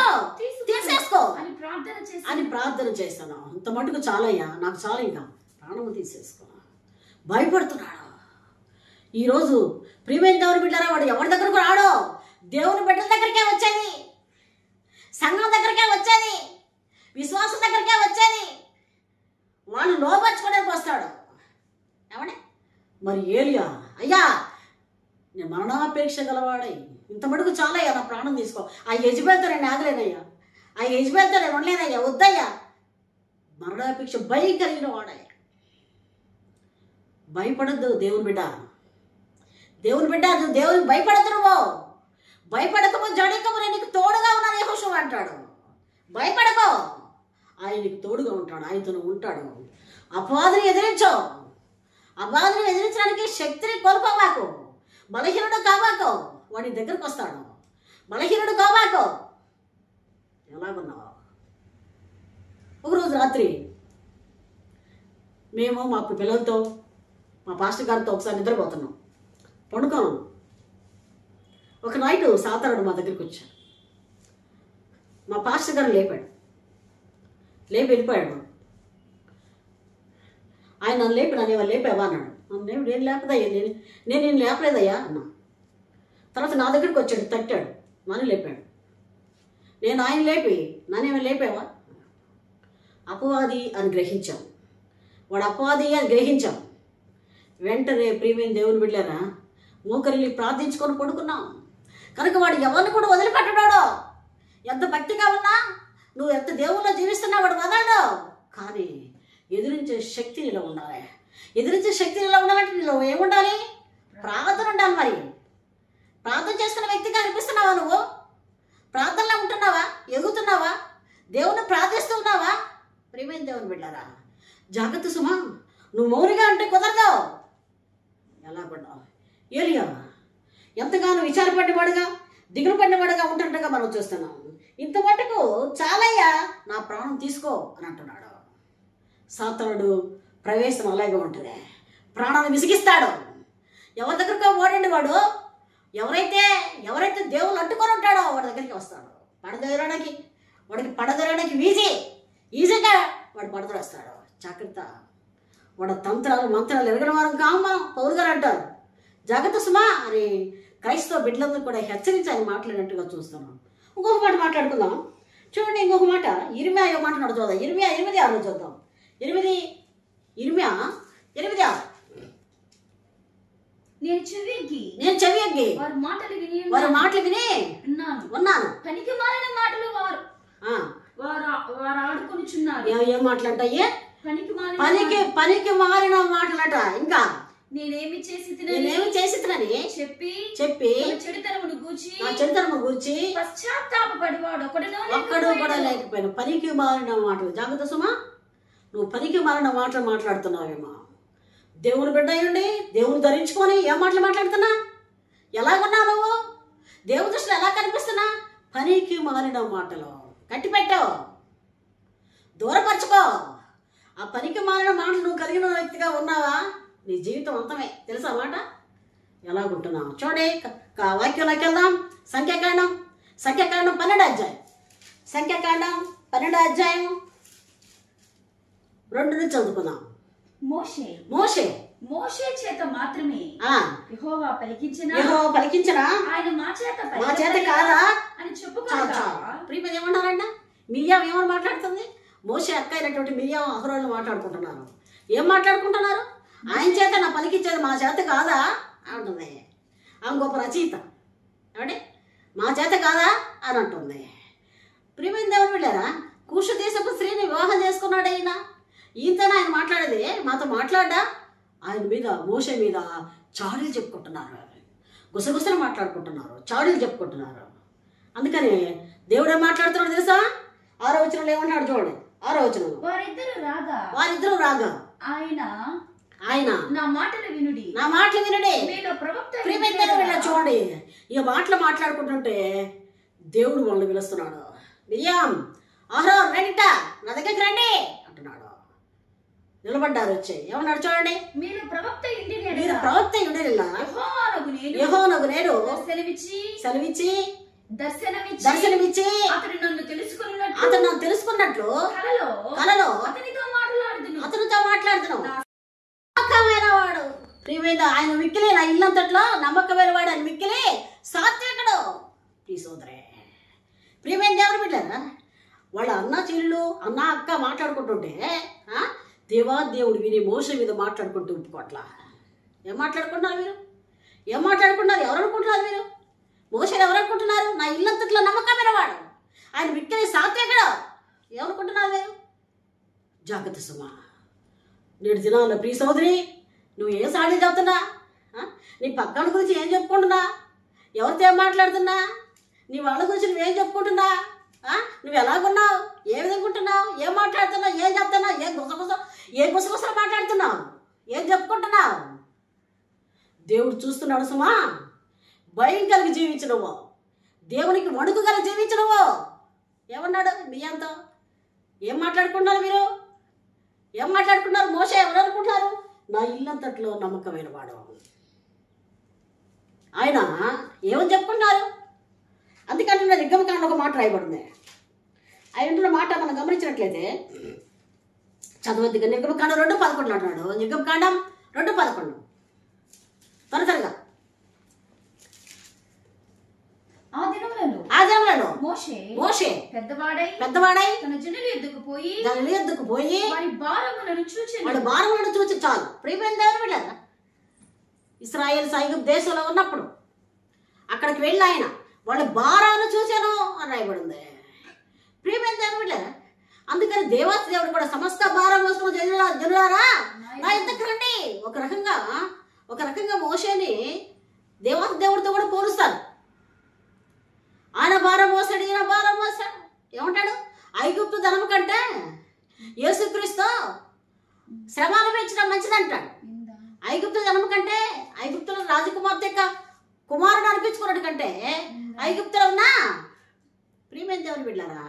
తీసేసుకో అని ప్రార్థన చేస్తాను. ఇంత మట్టుకు చాలయ్యా, నాకు చాలు, ఇంకా ప్రాణము తీసేసుకో. భయపడుతున్నాడు. ఈరోజు ప్రియమైన దేవుని బిడ్డరా, వాడు ఎవరి దగ్గరకు రాడో, దేవుని బిడ్డల దగ్గరికే వచ్చేది, సంఘం దగ్గరికే వచ్చేది, విశ్వాసం దగ్గరికే వచ్చేది. వాళ్ళు లోపరుచుకోవడానికి వస్తాడు. ఏమండి? మరి ఏలియా, అయ్యా నేను మరణాపేక్ష గలవాడై, ఇంత మటుకు చాలయ్యా, నా ప్రాణం తీసుకో. ఆ యజబేల్తో నేను ఆగలేనయ్యా, ఆ యజబేల్తో నేను ఉండలేనయ్యా, వద్దయ్యా. మరణాపేక్ష భయం కలిగిన వాడయ్యా. భయపడద్దు దేవుని బిడ్డ, నువ్వు దేవుని భయపడద్దు. నువ్వు భయపడకము, జడకము, నేను నీకు తోడుగా ఉన్నాను యెహోషువ అంటాడు. భయపడకో, ఆయన నీకు తోడుగా ఉంటాడు, ఆయనతో ఉంటాడు. అపవాదిని ఎదిరించో. అపవాదిని ఎదిరించడానికి శక్తిని కోల్పోవాకు, బలహీనుడు కావాకో. వాడి దగ్గరకు వస్తాడు. బలహీనుడు కావాకో. ఎలాగున్నావు? ఒకరోజు రాత్రి మేము మా పిల్లలతో, మా పాస్టర్ గారితో ఒకసారి నిద్రపోతున్నాం, పండుకోను. ఒక నైట్ సాతానుడు మా దగ్గరికి వచ్చాడు. మా పాస్టర్ గారు లేపి వెళ్ళిపోయాడు. ఆయన నన్ను లేపావా అన్నాడు. నేను లేపదయ్యా, నేను లేపలేదయ్యా అన్నా. తర్వాత నా దగ్గరికి వచ్చాడు, తట్టాడు, నన్ను లేపాడు. నేను ఆయన నన్నేమో లేపావా? అపవాది అని గ్రహించాం. వాడు అపవాది అని గ్రహించాం. వెంటనే ప్రియమైన దేవుని బిడ్డలారా, మోకరిల్లి ప్రార్థించుకొని పడుకున్నాం. కనుక వాడు ఎవరిని కూడా వదిలిపెట్టడాడో. ఎంత భక్తిగా ఉన్నా, నువ్వు ఎంత దేవుల్లో జీవిస్తున్నా వాడు వదలడు. కానీ ఎదిరించే శక్తి నీలో ఉండాలి. ఎదిరించే శక్తి నీలో ఉండాలంటే నీ జీవితంలో ఏముండాలి? ప్రార్థన ఉండాలి. మరి ప్రార్థన చేసుకున్న వ్యక్తిగా అనిపిస్తున్నావా? నువ్వు ప్రార్థనలో ఉంటున్నావా? ఎదుగుతున్నావా? దేవుని ప్రార్థిస్తూ ఉన్నావా? ప్రియమైన దేవుని బిడ్డారా, జాగ్రత్త సుమా. నువ్వు మౌనిగా అంటే కుదరదు. ఎలా పడ్డావు? ఏలియా ఎంతగానో విచారపడినవాడుగా, దిగులు పడినవాడుగా ఉంటుండగా మనం చూస్తున్నాం. ఇంత మటుకు చాలయ్యా, నా ప్రాణం తీసుకో అని అంటున్నాడు. సాతానుడు ప్రవేశం అలాగే ఉంటుంది. ప్రాణాన్ని విసిగిస్తాడు. ఎవరి దగ్గరకు ఓడండి వాడు? ఎవరైతే దేవుళ్ళు అడ్డుకొని ఉంటాడో వాడి దగ్గరికి వస్తాడు. వాడికి పడదొరడానికి ఈజీగా వాడు పడదొరేస్తాడు. జాగ్రత్త. వాడు తంత్రాలు మంత్రాలు ఎరగని వారం కామ పౌరు గారు అంటారు. జాగ్రత్త సుమా అని క్రైస్తవ బిడ్డలందరూ కూడా హెచ్చరించి ఆయన మాట్లాడినట్టుగా చూస్తున్నాం. ఇంకొక మాట మాట్లాడుకుందాం. చూడండి, ఇంకొక మాట ఇర్మియా మాట చూద్దాం. ఇర్మియా 8:6 చూద్దాం. ఇర్మియా 8:6. నేను చెవి ఎగ్గి వారి మాటలు విని ఉన్నాను. పనికి మాలిన మాటలు వారు ఆడుకొనిచున్నారు. ఏం మాటలంటాయి? పనికి మారిన మాటలట. ఇంకా నేనేమి చేసినని చెప్పి చెడుతనమును గూర్చి పశ్చాత్తాపపడివాడు ఒక్కడు కూడా లేకపోయినా పనికి మారిన మాటలు. జాగ్రత్త సుమా, నువ్వు పనికి మారిన మాటలు మాట్లాడుతున్నావేమో. దేవుని బిడ్డ అయ్యండి, దేవుని ధరించుకొని ఏం మాటలు మాట్లాడుతున్నా? ఎలాగున్నా నువ్వు? దేవుని దృష్టిలో ఎలా కనిపిస్తున్నా? పనికి మారిన మాటలు కట్టిపెట్టావు, దూరపరచుకో. ఆ పనికి మారిన మాటలు నువ్వు కలిగిన వ్యక్తిగా ఉన్నావా? నీ జీవితం అంతమే. తెలుసా మాట? ఎలాగుంటున్నావు చూడే. వాక్యంలోకి వెళ్దాం. సంఖ్యాకాండం 12వ అధ్యాయం. సంఖ్యాకాండం 12వ అధ్యాయం 2 నుంచి చదువుకుందాం. మోషే చేత మాత్రమే యెహోవా పలికించిన ఆయన మా చేత కాదా అని చెప్పుకోగా. ప్రియమైన ఏమన్నారంట? మిరియాం ఏమని మాట్లాడుతుంది? మోషే అక్క అయినటువంటి మిరియాం అహరోను మాట్లాడుకుంటున్నారు. ఏం మాట్లాడుకుంటున్నారు? ఆయన చేత నా పలికించేది మా చేత కాదా అంటుంది. ఆమె గొప్ప రచయిత. ఏమంటే మా చేత కాదా అని అంటుంది. ప్రియమైన దేవుని బిడ్డారా, కూషు దేశపు స్త్రీని వివాహం చేసుకున్నాడు ఆయన. ఈయనతో ఆయన మాట్లాడేది మాతో మాట్లాడ్డా? ఆయన మీద, మోషే మీద చాడీలు చెప్పుకుంటున్నారు, గుసగుసలు మాట్లాడుకుంటున్నారు, చాడీలు చెప్పుకుంటున్నారు. అందుకని దేవుడు ఏం మాట్లాడుతున్నాడు తెలుసా? 6వ వచనంలో ఏమన్నాడు చూడండి. 6వ వచనం, వారిద్దరూ రాగా ఆయన నా మాటలు వినుడి చూడండి. ఈ మాటలు మాట్లాడుకుంటుంటే దేవుడు వాళ్ళని పిలుస్తున్నాడు. మిరియాం, అహరోన్ రండిట, నా దగ్గరికి రండి అంటున్నాడు. నిలబడ్డారు. వచ్చి ఏమన్నాడు చూడండి. మీరు ప్రవక్త యెహోవానగు నేను సెలవిచ్చి దర్శనమిచ్చి అతను నన్ను తెలుసుకున్నట్లు కలలో అతనితో మాట్లాడుతున్నావు. నమ్మకమైన వాడు. ప్రియమైన ఆయన మిక్కిలే నా ఇల్లంతట్లో నమ్మకమైన వాడు అని మిక్కిలే సాత్వికుడు. సోదరే, ప్రియమైన దేవుని బిడ్డలారా, వాళ్ళ అన్న చెల్లెలు అన్న అక్క మాట్లాడుకుంటుంటే దేవుడు విని మోషే మీద మాట్లాడుకుంటూ ఒప్పుకోట్లా. ఏం మాట్లాడుకుంటున్నారు మీరు? ఎవరు అనుకుంటున్నారు మీరు? మోషేని ఎవరు అనుకుంటున్నారు? నా ఇల్లంతట్లో నమ్మకమైన వాడు, ఆయన మిక్కిలి సాత్వికుడు. ఏమనుకుంటున్నారు మీరు? జాగ్రత్త సుమా. నేడు దినాల్లో ప్రియ సోదరి, నువ్వు ఏ సాడీ చెప్తున్నా? నీ పక్కన గురించి ఏం చెప్పుకుంటున్నా? ఎవరితో ఏం మాట్లాడుతున్నా? నీ వాళ్ళ గురించి నువ్వేం చెప్పుకుంటున్నా? నువ్వు ఎలాగున్నావు? ఏ విధంగా ఉంటున్నావు? ఏం మాట్లాడుతున్నావు? ఏం చెప్తున్నావు? ఏ గుసగుసలు మాట్లాడుతున్నావు? ఏం చెప్పుకుంటున్నావు? దేవుడు చూస్తున్నాడు సుమా. భయం కలిగి జీవించినవు, దేవునికి వణుకు కలిగి జీవించినవు. ఏమన్నాడు మిరియాంతో? ఏం మాట్లాడుకున్నారు మీరు? ఏం మాట్లాడుకున్నారు? మోషే ఎవరు అనుకుంటున్నారు? నా ఇల్లంతట్లో నమ్మకమైన వాడు. ఆయన ఏమని చెప్పుకున్నారు? అందుకంటే నా నిర్గమకాండంలో ఒక మాట రాయబడింది. ఆయన మాట మనం గమనించినట్లయితే చదవద్దుగా. నిర్గమకాండం 2:11 అంటున్నాడు. నిర్గమకాండం 2:11 త్వరగా. ఆ దినములలో మోషే పెద్దవాడై తన జనుల ఎద్దుకు పోయి వాడి భారములను చూచి చాలు. ప్రియమైన దేవుని బిడ్డలారా, ఇశ్రాయేలు ఐగుప్తు దేశంలో ఉన్నప్పుడు అక్కడికి వెళ్ళి ఆయన వాళ్ళ భారాలను చూశాను అని రాయబడింది. ప్రియమైన దేవుని బిడ్డలారా, అందుకని దేవాసి దేవుడు కూడా సమస్త భారం మోసుకున్న జనులారా నా ఇంతకు రండి. ఒక రకంగా ఒక రకంగా మోషేని దేవుడితో కూడా పోలుస్తారు. ఆయన భారం మోసాడు, ఈయన భారం మోసాడు. ఏమంటాడు? ఐగుప్తు ధనము కంటే యేసుక్రీస్తు శ్రమ అనుభవించడం మంచిదంటాడు. ఐగుప్తు ధనము కంటే, ఐగుప్తులో రాజకుమార్తె యొక్క కుమారుడు అనిపించుకున్నాడు కంటే ఐగుప్తులో ఉన్నా ప్రియమైన దేవుని బిడ్డలారా,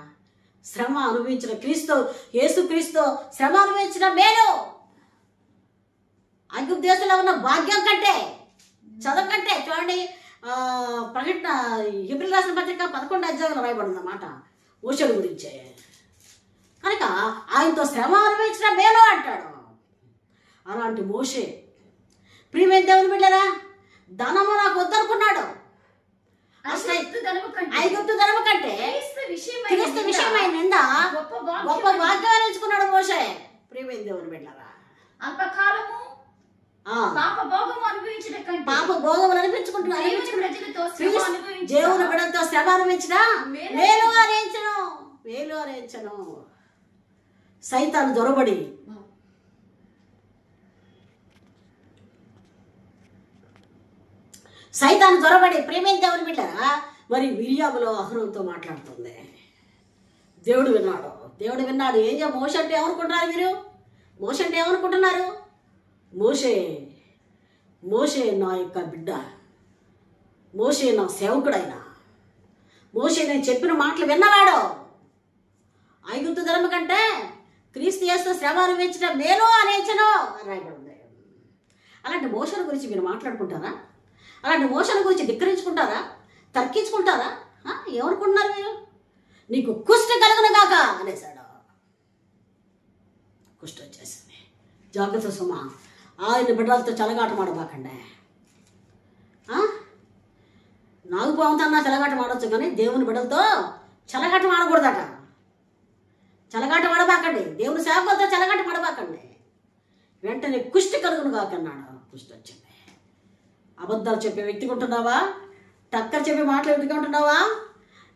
శ్రమ అనుభవించిన క్రీస్తు, యేసుక్రీస్తు శ్రమ అనుభవించిన మేలు ఐగుప్తు దేశంలో ఉన్న భాగ్యం కంటే, చదువు కంటే. చూడండి, ప్రకటన హెబ్రీయులకు రాసిన పత్రిక 11వ అధ్యాయంలో రాయబడింది అన్నమాట మోషే గురించే. కనుక ఆయనతో శ్రమ అనుభవించిన మేలు అంటాడు. అలాంటి మోషే ప్రియమైన దేవుని బిడ్డరా, ధనము నాకు వద్దనుకున్నాడు. ఐగుప్తు ధనము కంటే క్రీస్తు విషయమైన నింద గొప్ప భాగ్యాన్ని ఎంచుకున్నాడు మోషే. ప్రియమైన దేవుని బిడ్డరా, అల్పకాలము పాప భోగము అనిపించుకుంటున్నాడు. దేవుని బిడ్డలతో శ్రమ అనుభవించిన మేలు అరేంచను. సైతాను దొరబడి ప్రేమైన దేవుని బిడ్డ మరి మిరియాములో అహరోనుతో మాట్లాడుతుంది. దేవుడు విన్నాడు. ఏం మోషే అంటే ఏమనుకుంటున్నారు మీరు? మోషే నా యొక్క బిడ్డ, మోషే నా సేవకుడైన, మోషే నేను చెప్పిన మాటలు విన్నవాడు. ఐగుప్తు ధనము కంటే క్రీస్తు యేసు శ్రమ అనుభవించిన మేలు అనేంచను అని రాయబడింది. అలాంటి మోషను గురించి మీరు మాట్లాడుకుంటారా? అలాంటి మోషను గురించి ధిక్కరించుకుంటారా? తర్కించుకుంటారా? ఏమనుకుంటున్నారు మీరు? నీకు కుష్టి కలుగును గాక అనేసాడు. కుష్టి వచ్చేసింది. జాగ్రత్త సుమ, ఆయన బిడ్డలతో చెలగాట మాడబాకండి. నాగుపాముతన్నా చెలగాట మాడవచ్చు, కానీ దేవుని బిడ్డలతో చెలగాట మాడకూడదట. చెలగాట మాడబాకండి, దేవుని సేవకులతో చెలగాట మాడబాకండి. వెంటనే కుష్టి కలుగును కాకన్నాడు. కుష్టి వచ్చింది. అబద్ధాలు చెప్పే వ్యక్తిగా ఉంటున్నావా? టక్కర్ చెప్పే మాటల వ్యక్తిగా ఉంటున్నావా?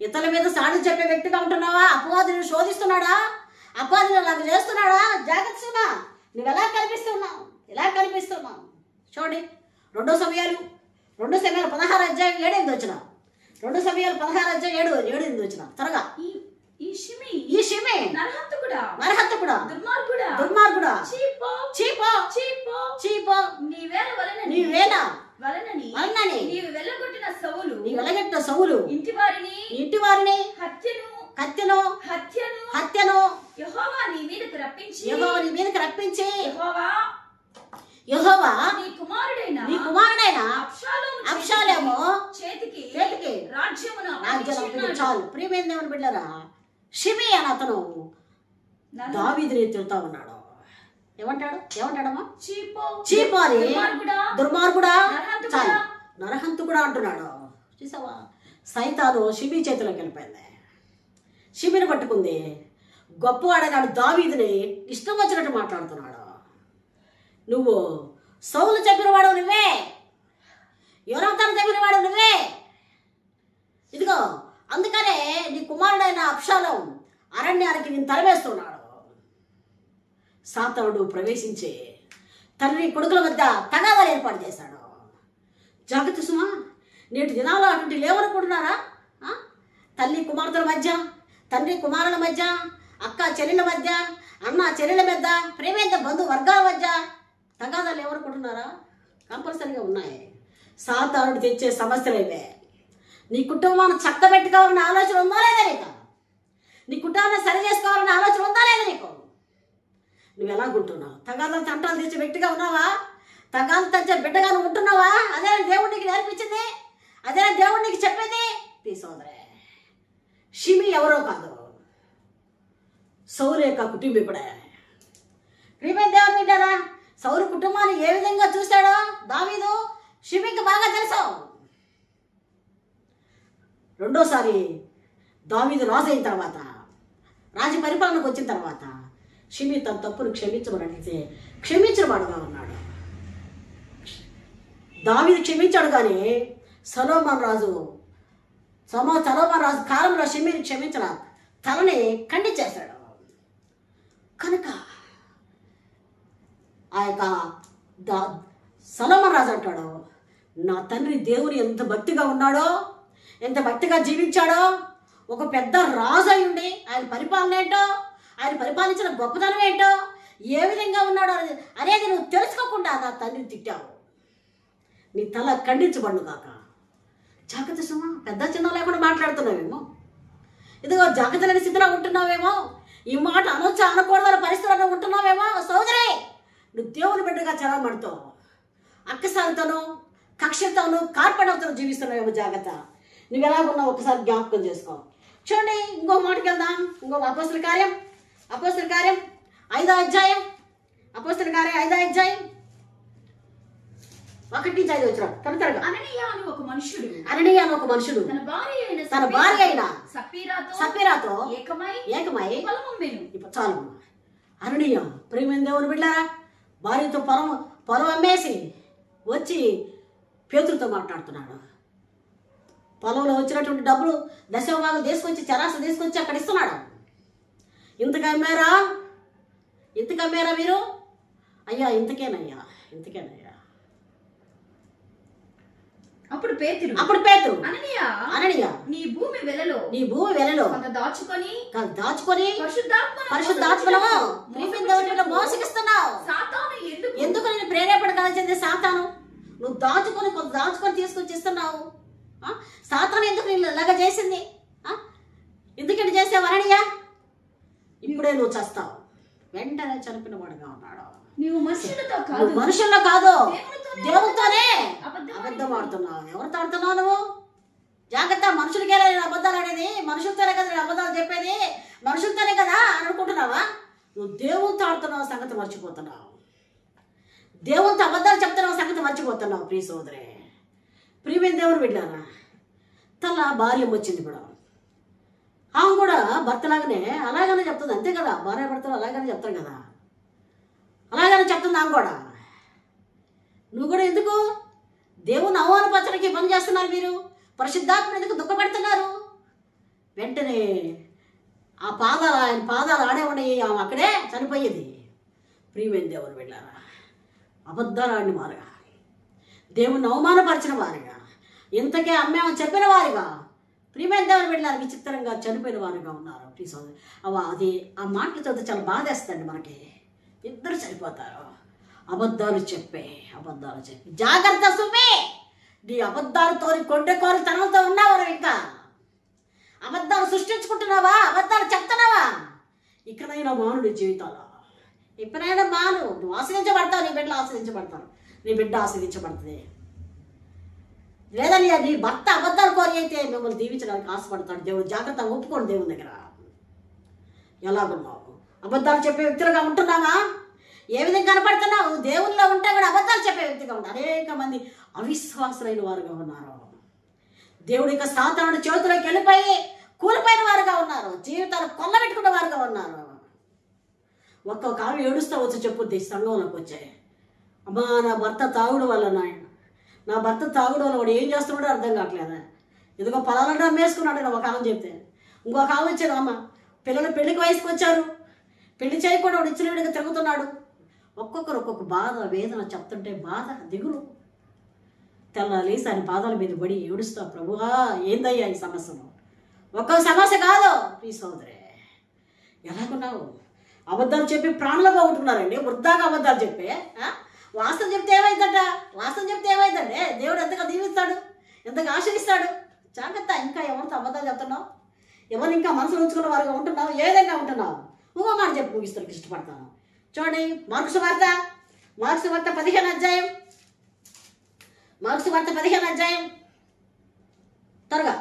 ఇతరుల మీద సాటి చెప్పే వ్యక్తిగా ఉంటున్నావా? అపవాదిని శోధిస్తున్నాడా? అపవాదిని నాకు చేస్తున్నాడా? జాగ్రత్త సుమా, నువ్వు ఎలా కనిపిస్తున్నావు? చూడండి, 2 సమయాలు 16 అధ్యాయం 7 వచ్చిన 2 సమయాలు 16 అధ్యాయం 7 వచ్చిన త్వరగా. ఈ షిమి నరహంతకుడా, దుర్మార్గుడా, చీపో, నీవేళ వలనని నీవు వెళ్ళగొట్టిన సౌలు ఇంటి వారిని హత్యను యెహోవా నీ మీదకు రప్పించి యెహోవా నీ కుమారుడైన అబ్షాలోము చేతికి రాజ్యమును. చాలు ప్రియమైన దేవుని బిడ్డలారా, షిమి అని అతను దావీదుని తిరుగుతా ఉన్నాడు. ఏమంటాడమ్మా? చీపో అని, దుర్మార్గుడా, చాలు నరహంతకుడా అంటున్నాడు. చూసావా, సైతాను షిమి చేతిలోకి వెళ్ళిపోయింది. షిమిని పట్టుకుంది. గొప్పవాడగాడు దావీదుని ఇష్టం వచ్చినట్టు మాట్లాడుతున్నాడు. నువ్వు సౌలు చెప్పినవాడు నువ్వే, యోనాతాను చెప్పినవాడు నువ్వే. ఇదిగో అందుకనే నీ కుమారుడైన అబ్షాలోం అరణ్యానికి నేను తరివేస్తున్నాడు. సాతానుడు ప్రవేశించి తండ్రి కొడుకుల మధ్య తగాదాలు ఏర్పాటు చేశాడు. జాగ్రత్త సుమా, నేటి దినాల్లో అటువంటి లేవనుకుంటున్నారా? తల్లి కుమార్తెల మధ్య, తండ్రి కుమారుల మధ్య, అక్క చెల్లెల మధ్య, అన్న చెల్లెల మధ్య, ప్రేమేంత బంధు వర్గాల మధ్య తగాదాలు ఎవరుకుంటున్నారా? కంపల్సరీగా ఉన్నాయి. సాతానుడు తెచ్చే సమస్యలు ఇవే. నీ కుటుంబాన్ని చక్కబెట్టుకోవాలన్న ఆలోచన ఉందా లేదా నీకు? నీ కుటుంబాన్ని సరి చేసుకోవాలన్న ఆలోచన ఉందా లేదా నీకు? నువ్వు ఎలాగుంటున్నావు? తగాదాలు తంటాలు తెచ్చే వ్యక్తిగా ఉన్నావా? తగాదాలు తెచ్చే బిడ్డగా నువ్వు ఉంటున్నావా? అదే దేవుడికి నేర్పించింది, అదే దేవుడికి చెప్పింది. తీసోదరే, షిమి ఎవరో కాదు, సౌలు యొక్క కుటుంబీకుడే. ప్రియమైన దేవుని బిడ్డలారా, సౌలు కుటుంబాన్ని ఏ విధంగా చూశాడో దావీదు షిమికి బాగా తెలుసు. రెండోసారి దావీదు రాజు అయిన తర్వాత, రాజు పరిపాలనకు వచ్చిన తర్వాత షిమి తన తప్పును క్షమించమని అడిగితే క్షమించిన వాడుగా ఉన్నాడు. దావీదు క్షమించాడు, కానీ సొలొమోను రాజు కాలంలో షిమిని క్షమించిన తలని ఖండించేశాడు. కనుక ఆ యొక్క సొలొమోను రాజు అంటాడు, నా తండ్రి దేవుని ఎంత భక్తిగా ఉన్నాడో, ఎంత భక్తిగా జీవించాడో, ఒక పెద్ద రాజు అయి ఉండి ఆయన పరిపాలన ఏంటో, ఆయన పరిపాలించిన గొప్పతనం ఏంటో, ఏ విధంగా ఉన్నాడో అనేది నువ్వు తెలుసుకోకుండా నా తండ్రిని తిట్టావు, నీ తల ఖండించబడు కాక. జాగ్రత్త సుమా, పెద్ద చిన్న లేకుండా మాట్లాడుతున్నావేమో, ఇదిగో జాగ్రత్త లేని స్థితిలో ఉంటున్నావేమో, ఈ మాట అనొచ్చా అనకూడదని పరిస్థితుల్లో ఉంటున్నావేమో. సోదరి, నువ్వు దేవుని బిడ్డగా చదవబడుతావు, అక్కసారితోనూ కక్షతోనూ కార్పణతోనూ జీవిస్తున్నావేమో. జాగ్రత్త, నువ్వు ఎలాగున్నావు ఒకసారి జ్ఞాపకం చేసుకో. చూడండి, ఇంకో మాటకి వెళ్దాం. ఇంకో అపోస్తల కార్యం 5వ అధ్యాయం, అపోస్తల కార్యం 5వ అధ్యాయం 1-5 వచ్చిన త్వరగా. అననీయ అని ఒక మనుషుడు తన భార్య అయిన సప్పీరాతో ఏకమై ఇప్పుడు చాలు. అననీయ ప్రియమైన దేవుని బిడ్డలారా, భార్యతో పొలం అమ్మేసి వచ్చి పేతురుతో మాట్లాడుతున్నాడు. పొలంలో వచ్చినటువంటి డబ్బులు దశమభాగం తీసుకొచ్చి చరాసలు తీసుకొచ్చి అక్కడ ఇస్తున్నాడు. ఇంతకు అమ్మారా మీరు? అయ్యా ఇంతకేనయ్యా. అప్పుడు పేతురు అననీయ నీ భూమి వెలలో కొంత దాచుకొని పరిశుద్ధాత్మను మోసగిస్తున్నావు. ఎందుకు నేను ప్రేరేపణ కాల్చింది సాతాను? నువ్వు కొంత దాచుకొని తీసుకొచ్చి ఇస్తున్నావు. సాతాను ఎందుకు నేను ఇలాగా చేసింది? ఎందుకంటే చేసావు అననీయ? ఇప్పుడే నువ్వు చస్తావు. వెంటనే చనిపోయిన వాడుగా ఉన్నాడు. మనుషుల్లో కాదు, దేవునితోనే అబద్ధం ఆడుతున్నావు. ఎవరితో ఆడుతున్నావు నువ్వు? జాగ్రత్త, మనుషులకే నేను అబద్ధాలు అనేది, మనుషులతోనే కదా నేను అబద్ధాలు చెప్పేది, మనుషులతోనే కదా అని అనుకుంటున్నావా? నువ్వు దేవునితో ఆడుతున్నావు సంగతి మర్చిపోతున్నావు. దేవునితో అబద్ధాలు చెప్తున్నావు సంగతి మర్చిపోతున్నావు. ప్రియ సోదరే, ప్రియమైన దేవుడు బిడ్డారా, తల భార్య వచ్చింది ఇప్పుడు. ఆమె కూడా భర్తలాగానే అలాగనే చెప్తుంది, అంతే కదా. భార్య భర్తలు అలాగనే చెప్తారు కదా, అలాగనే చెప్తుంది ఆమె కూడా. నువ్వు కూడా ఎందుకు దేవుని అవమానపరచడానికి పని చేస్తున్నారు? మీరు పరిశుద్ధాత్మను ఎందుకు దుఃఖపెడుతున్నారు? వెంటనే ఆయన పాదాలు ఆడే ఉన్నాయి, ఆమె అక్కడే చనిపోయేది. ప్రియమైన దేవుని వెళ్ళారా, అబద్ధాలు ఆడిన వారుగా, దేవుని అవమానపరిచిన వారుగా, ఇంతకే అమ్మేమని చెప్పిన వారుగా, ప్రియమైన దేవుని వెళ్ళారు విచిత్రంగా చనిపోయిన వారుగా ఉన్నారు. ప్లీజ్ అది ఆ మాటలతో చాలా బాధేస్తుంది మనకి. ఇద్దరు చనిపోతారు అబద్ధాలు చెప్పి. జాగ్రత్త సుమే, నీ అబద్ధాలతో కొండకోరి తనంతో ఉన్నావు. ఇంకా అబద్ధాలు సృష్టించుకుంటున్నావా? అబద్ధాలు చెప్తున్నావా? ఇకనైనా మాను నీ జీవితంలో. ఎప్పుడైనా మాను. నువ్వు ఆశ్రయించబడతావు, నీ బిడ్డ ఆశ్రయించబడుతుంది. లేదని నీ భర్త అబద్ధాలు కోరి అయితే మిమ్మల్ని దీవించడానికి ఆశపడతాడు దేవుడు. జాగ్రత్త, ఒప్పుకోండి దేవుని దగ్గర. ఎలాగున్నావు? అబద్ధాలు చెప్పే వ్యక్తులుగా ఉంటున్నావా? ఏ విధంగా కనపడుతున్నావు? దేవుల్లో ఉంటే కూడా అబద్ధాలు చెప్పే వ్యక్తిగా ఉన్నారు. అనేక మంది అవిశ్వాసులైన వారుగా ఉన్నారు. దేవుడి యొక్క సాతానుడి చేతిలోకి వెళ్ళిపోయి కూలిపోయిన వారుగా ఉన్నారు. జీవితాలు కొల్లబెట్టుకున్న వారుగా ఉన్నారు. ఒక్కొక్క ఆమె ఏడుస్తూ వచ్చి చెప్పుద్ది సంఘంలోకి వచ్చాయి, అమ్మా నా భర్త తాగుడు వల్ల వాడు ఏం చేస్తున్నాడో అర్థం కావట్లేదు. ఇదిగో పొలాలను అమ్మేసుకున్నాడు ఒక ఆమె చెప్తే. ఇంకొక ఆమె వచ్చాడు, అమ్మ పిల్లలు పెళ్లికి వయసుకు వచ్చారు, పెళ్లి చేయకుండా వాడు ఇచ్చిన విడిగా తిరుగుతున్నాడు. ఒక్కొక్కరు ఒక్కొక్క బాధ వేదన చెప్తుంటే బాధ దిగులు. తెల్లాలేసి ఆయన పాదాల మీద పడి ఏడుస్తా, ప్రభువా ఏందయ్యా ఈ సమస్యను? ఒక్కొక్క సమస్య కాదు. ఈ సోదరే, ఎలాగున్నావు? అబద్ధాలు చెప్పి ప్రాణంలో పోగొట్టుకున్నారండి. వృద్ధాగా అబద్ధాలు చెప్పే. వాస్తవం చెప్తే ఏమైందంటే దేవుడు ఎంతగా దీవిస్తాడు, ఎంతగా ఆశ్రయిస్తాడు. జాగ్రత్త. ఇంకా ఎవరితో అబద్ధాలు చెప్తున్నావు? ఎవరు ఇంకా మనసులో ఉంచుకున్న వారుగా ఉంటున్నావు? ఏ విధంగా ఉంటున్నావు? ఇంకో మాట చెప్పి ముగిస్తానికి ఇష్టపడతాను. చూడండి, మార్కు సువార్త 15వ అధ్యాయం. మార్కు సువార్త 15వ అధ్యాయం త్వరగా.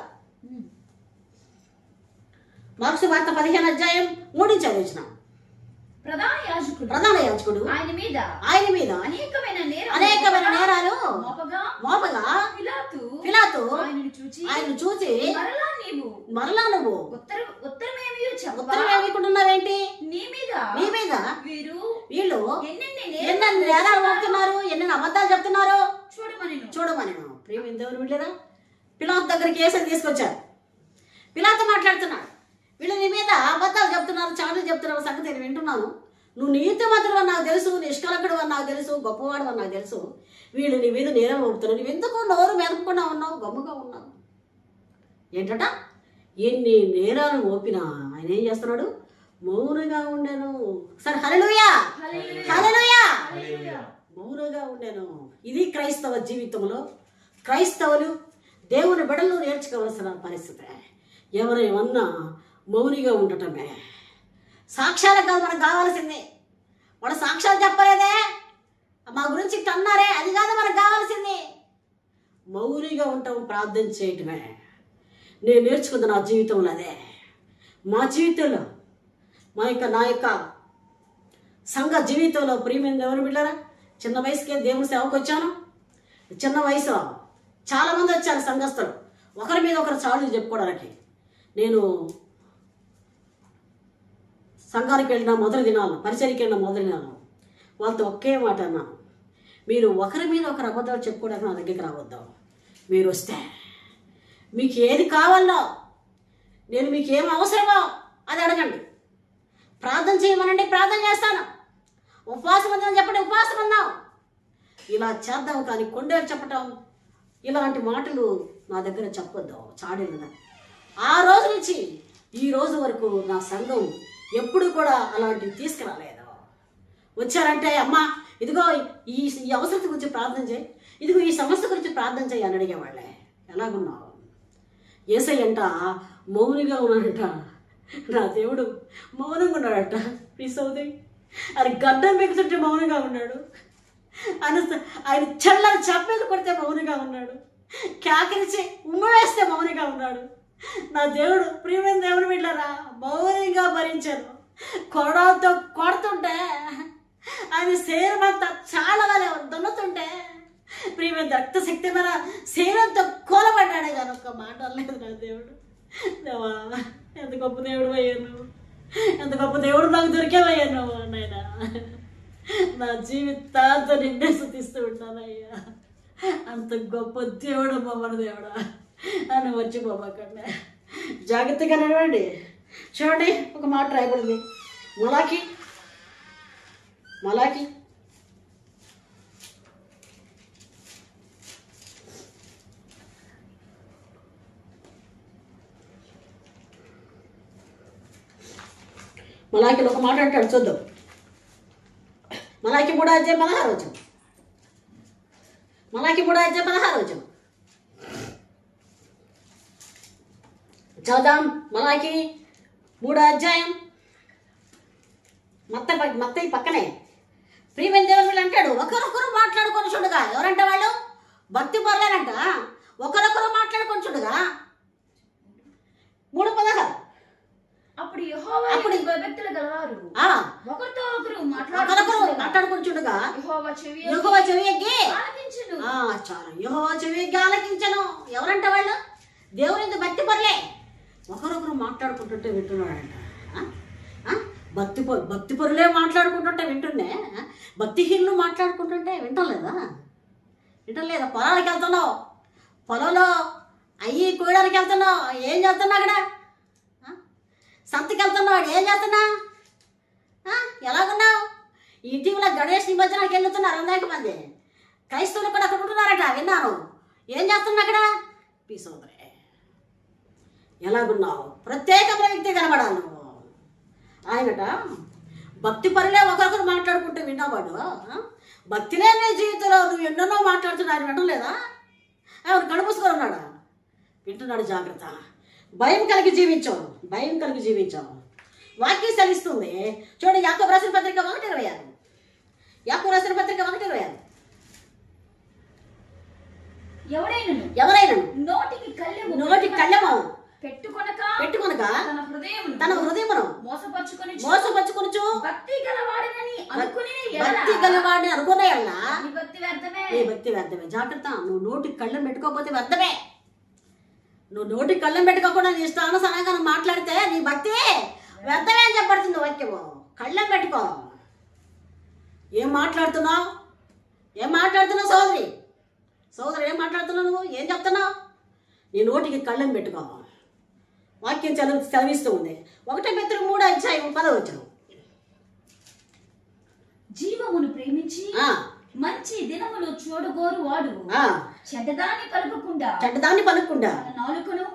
మార్కు సువార్త 15వ అధ్యాయం 3 నుంచి చదివించిన. ప్రధాన యాజకుడు ఆయన మీద అనేకమైన నేరాలు మోపగా పిలాతు ఆయనను చూచి మరలా నువ్వు ఉత్తరం ఏమనుకుంటున్నావేంటి? నీ మీద వీళ్ళు ఎన్నెన్ని నేరాలు మోపుతున్నారు, ఎన్నెన్ని అబద్ధాలు చెప్తున్నారు చూడమని. ప్రియమైన దేవుని బిడ్డలారా, పిలాతు దగ్గరికి యేసుని తీసుకొచ్చారు. పిలాతు మాట్లాడుతున్నాడు, వీళ్ళు నీ మీద అబద్ధాలు చెప్తున్నారు, చాటులు చెప్తున్నారు సంగతి నేను వింటున్నాను. నువ్వు నీతిమంతుడు అని నాకు తెలుసు, నిష్కలకుడు అని నాకు తెలుసు, గొప్పవాడు అని నాకు తెలుసు. వీళ్ళు నీ మీద నేరం మోపుతున్నారు, నువ్వు ఎందుకు నోరు మెదపకుండా ఉన్నావు, గమ్ముగా ఉన్నావు ఏంటట? ఎన్ని నేరాలు మోపినా ఆయన ఏం చేస్తున్నాడు? మౌనంగా ఉండేను. సరే హల్లెలూయా, హల్లెలూయా, మౌనంగా ఉండేను. ఇది క్రైస్తవ జీవితంలో క్రైస్తవులు దేవుని బిడ్డలు నేర్చుకోవాల్సిన పరిస్థితి. ఎవరేమన్నా మౌనిగా ఉండటమే. సాక్ష్యాలు కాదు మనకు కావాల్సింది. వాడు సాక్ష్యాలు చెప్పలేదే, మా గురించి ఇట్లా అన్నారే, అది కాదు మనకు కావాల్సింది. మౌనిగా ఉండటం, ప్రార్థన చేయటమే. నేను నేర్చుకుంది నా జీవితంలో అదే. మా జీవితంలో నా యొక్క సంఘ జీవితంలో ప్రియమైన దేవుని బిడ్డలారా, చిన్న వయసుకే దేవుని సేవకు వచ్చాను. చిన్న వయసులో చాలామంది వచ్చారు సంఘస్థులు, ఒకరి మీద ఒకరు చాలు చెప్పుకోవడానికి. నేను సంఘానికి వెళ్ళిన మొదటి దినాలు, పరిచర్యకి వెళ్ళిన మొదటి దినాలు వాళ్ళతో ఒకే మాట అన్నాను, మీరు ఒకరి మీద ఒకరు అబద్ధాలు చెప్పుకోవడానికి నా దగ్గరికి రావద్దు. మీరు వస్తే మీకు ఏది కావాలో, నేను మీకు ఏం అవసరమో అది అడగండి. ప్రార్థన చేయమనండి, ప్రార్థన చేస్తాను. ఉపవాసం ఉందని చెప్పండి, ఉపవాసం ఉన్నాం. ఇలా చేద్దాం, కానీ కొండలు చెప్పటం ఇలాంటి మాటలు నా దగ్గర చెప్పొద్దు, చాడేలు. ఆ రోజు నుంచి ఈ రోజు వరకు నా సంఘం ఎప్పుడు కూడా అలాంటివి తీసుకురాలేదు. వచ్చారంటే అమ్మ ఇదిగో ఈ అవసరం గురించి ప్రార్థన చేయి, ఇదిగో ఈ సమస్య గురించి ప్రార్థన చేయి అని అడిగేవాళ్ళే. ఎలాగున్నావు? యేసయ్యంట మౌనిగా ఉన్నాడట. నా దేవుడు మౌనంగా ఉన్నాడట. సోదరి అది గడ్డం పెరుగుతుంటే మౌనంగా ఉన్నాడు. ఆయన చల్లని చెప్పేది కొడితే మౌనంగా ఉన్నాడు. కేకరిచి ఉమ్మ వేస్తే మౌనంగా ఉన్నాడు. నా దేవుడు ప్రియమైన దేవుడు వీళ్ళరా మౌనంగా భరించారు. కొడవతో కొడుతుంటే ఆయన శరీరమంతా చాలా దున్నుతుంటే ప్రియమైన రక్తశక్తి మీద శరీరంతో కూలబడ్డాడే కానీ ఒక్క మాట లేదు నా దేవుడు. దేవా ఎంత గొప్ప దేవుడు అయ్యాను, ఎంత గొప్ప దేవుడు నాకు దొరికేవయ్యాను నాయన. నా జీవితాంతో నిన్నే స్తుతిస్తూ ఉంటానయ్యా. అంత గొప్ప దేవుడు మన దేవుడా అని మర్చిపోమాకండి. జాగ్రత్తగా నడవండి. చూడండి ఒక మాట రాయబడింది, మలాకి మలాకిలో ఒక మాట అంటాడు, చూద్దాం. మలాకి 3:16 మలాకి 3:16 చదుదాం. మలాకి 3 మత్తయి పక్కనే ప్రియమైన దేవుడు అంటాడు, ఒకరొకరు మాట్లాడుకొని చూడగా. ఎవరంటే వాళ్ళు భక్తి పరులేనంట. ఒకరొకరు మాట్లాడుకొని చూడగా 3:16 అప్పుడు యెహోవా భయభక్తులు గలవారు ఒకరితో ఒకరు మాట్లాడుకొని చూడగా యెహోవా చెవి ఎగ్గి ఆలకించెను. చాలా యెహోవా చెవి ఎగ్గి ఆలకించెను. ఎవరంట వాళ్ళు? దేవుని భక్తి పరులే. ఒకరొకరు మాట్లాడుకుంటుంటే వింటున్నాడంట. భక్తి పరులే మాట్లాడుకుంటుంటే వింటుండే, భక్తిహీనులు మాట్లాడుకుంటుంటే వింటలేదా? పొలాలకు వెళ్తున్నావు, పొలంలో అయ్యి కోయడానికి వెళ్తున్నావు, ఏం చేస్తున్నావు అక్కడ? సంతకి వెళ్తున్నావు, ఏం చేస్తున్నా? ఎలాగున్నావు? ఇటీవల గణేష్ నిమజ్జనానికి వెళ్తున్నారు అనేక మంది క్రైస్తవులు కూడా అక్కడ ఉంటున్నారట, విన్నాను. ఏం చేస్తున్నా అక్కడ? పీసోదరే ఎలాగున్నావు? ప్రత్యేకమైన వ్యక్తి కనబడాలి నువ్వు. ఆయనట భక్తి పరులే ఒకరొకరు మాట్లాడుకుంటే విన్నావాడు. భక్తి లేని జీవితంలో నువ్వు ఎన్నెన్నో మాట్లాడుతున్నా ఆయన వినడం లేదా? ఆయన కడుపుసుకొని ఉన్నాడా? వింటున్నాడు. జాగ్రత్త. భయం కలిగి జీవించావు. వాక్యం సెలవిస్తుంది. చూడండి, యాకోబు రాసిన పత్రిక 1:26. యాకోబు రాసిన పత్రిక 1:26. ఎవరైనా నోటి కళ్ళెము పెట్టుకొనక తన హృదయమును మోసపరుచుకొనుచు భక్తి గలవాడిని అనుకునే ఈ భక్తి వ్యర్థమే. జాగ్రత్త. నువ్వు నోటికి కళ్ళెం పెట్టుకోకపోతే వ్యర్థమే. నువ్వు నోటికి కళ్ళెం పెట్టుకోకుండా నీ ఇష్టానుసారంగా మాట్లాడితే నీ భక్తి వ్యర్థమే అని చెప్పబడుతుంది వాక్యము. కళ్ళెం పెట్టుకో. ఏం మాట్లాడుతున్నావు సోదరి ఏం మాట్లాడుతున్నావు? నువ్వు ఏం చెప్తున్నావు? నీ నోటికి కళ్ళెం పెట్టుకో. వాక్యం చదివిస్తూ ఉంది. 1 Petrus 3:10 జీవమును ప్రేమించి మంచి దినములు చూడగోరు వాడు చెడ్డదాన్ని పలుకకుండా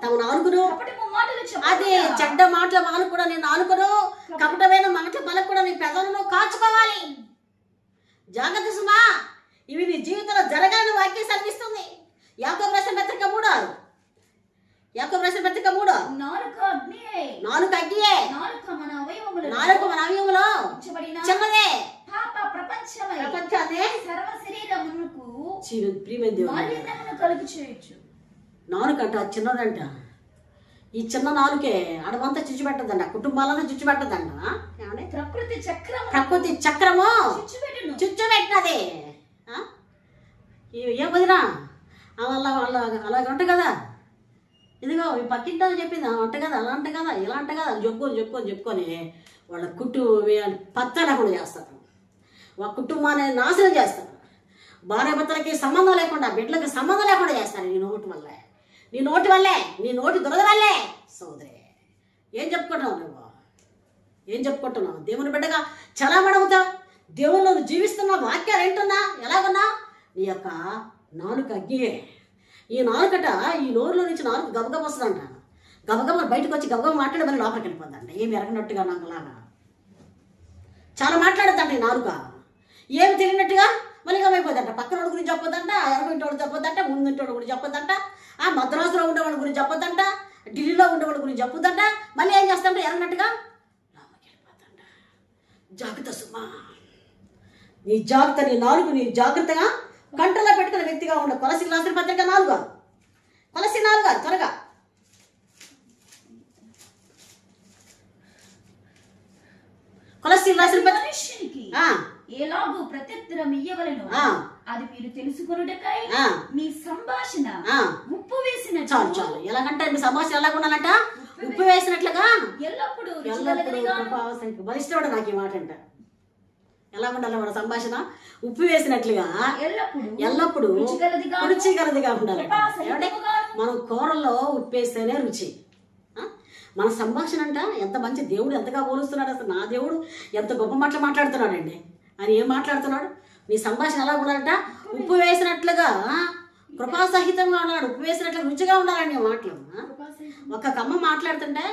తమ నాలుకను అదే చెడ్డ మాటల మాలకు కూడా నీ నాలుకను కపటమైన మాటల మాలకు కూడా నీ పెదవులను కాచుకోవాలి. జాగ్రత్త సుమా, ఇవి నీ జీవితంలో జరగాలని వాక్యం సెలవిస్తుంది. యాకోబు రాసిన పత్రిక 3:6. నాలుక అగ్నియే, నాలుక మన అవయవములో చిన్నదే, ప్రపంచాన్ని సర్వ శరీరమునకు మాలిన్యమును కలుగు చేయొచ్చు. నాలుకంట చిన్నదంట. ఈ చిన్న నాలుకే అడవంతా చుచ్చిపెట్టదంట, కుటుంబాలను చుచ్చిపెట్టదంట. ప్రకృతి చక్రము చుచ్చుపెట్టినది. ఏం వదినా అలాగ అంట కదా, ఇదిగో ఈ పక్కింటో చెప్పింది అంట కదా, అలా అంట కదా, ఇలా అంట కదా చెప్పుకొని వాళ్ళ పత్తా కూడా చేస్తారు. వాళ్ళ కుటుంబాన్ని నాశనం చేస్తారు. భార్య భర్తలకి సంబంధం లేకుండా, బిడ్డలకి సంబంధం లేకుండా చేస్తారు. నీ నోటి వల్లే, నీ నోటి దురద వల్లే. సోదరి, ఏం చెప్పుకుంటున్నావు? దేవుని బిడ్డగా చలామణవుతావు. దేవుళ్ళు జీవిస్తున్నా, వాక్యాలు ఏంటున్నా, ఎలాగున్నా నీ యొక్క నాలుక అగ్గియే. ఈ నాలుకట, ఈ నోరులో నుంచి నాలుగు గబగబ వస్తుందంట. గబగబ బయటకు వచ్చి గబగబ మాట్లాడే మళ్ళీ లోపలికి వెళ్ళిపోద్దంట. ఏమి ఎరగనట్టుగా నాకులాగా చాలా మాట్లాడద్దంట. ఈ నాలుక ఏమి తెలియనట్టుగా మళ్ళీ గమైపోద్దంట. పక్కన వాడి గురించి చెప్పొద్దంట, ఎరగంటోడు చెప్పొద్దంట, ముందుంటోడు గురించి చెప్పొద్దంట, ఆ మద్రాసులో ఉండేవాడి గురించి చెప్పొద్దంట, ఢిల్లీలో ఉండేవాడి గురించి చెప్పొద్దంట. మళ్ళీ ఏం చేస్తాంట, ఎరగనట్టుగా లోపలికి వెళ్ళిపోద్దంట. జాగ్రత్త సుమా, నీ నాలుగు నీ జాగ్రత్తగా కంట్రోల్లో పెట్టుకున్న వ్యక్తిగా ఉండ. కొలసీలు రాసిన పత్రిక 4 త్వరగా. కొలసీలు రాసిన మనిషికి ఎలాగూ ప్రత్యుత్తరం ఇయ్యవలెను అది మీరు తెలుసుకొనుటకై మీ సంభాషణ ఉప్పు వేసిన చాలు. ఎలాగంటే మీ సంభాషణ ఎలాగ ఉండాలంట, ఉప్పు వేసినట్లుగా ఎల్లప్పుడూ బలిష్టవాడు. నాకు ఈ మాట అంట, ఎలా ఉండాలి మన సంభాషణ? ఉప్పు వేసినట్లుగా ఎల్లప్పుడూ రుచిగలదిగా ఉండాలి. మనం కూరల్లో ఉప్పు వేస్తేనే రుచి. మన సంభాషణ అంట ఎంత మంచి, దేవుడు ఎంతగా పోలుస్తున్నాడు. అసలు నా దేవుడు ఎంత గొప్ప మాటలు మాట్లాడుతున్నాడండి. ఆయన ఏం మాట్లాడుతున్నాడు? నీ సంభాషణ ఎలా ఉండాలంట, ఉప్పు వేసినట్లుగా కృపాసహితంగా ఉన్నాడు. ఉప్పు వేసినట్లుగా రుచిగా ఉండాలండి మాటలు. ఒక కమ్మ మాట్లాడుతుంటే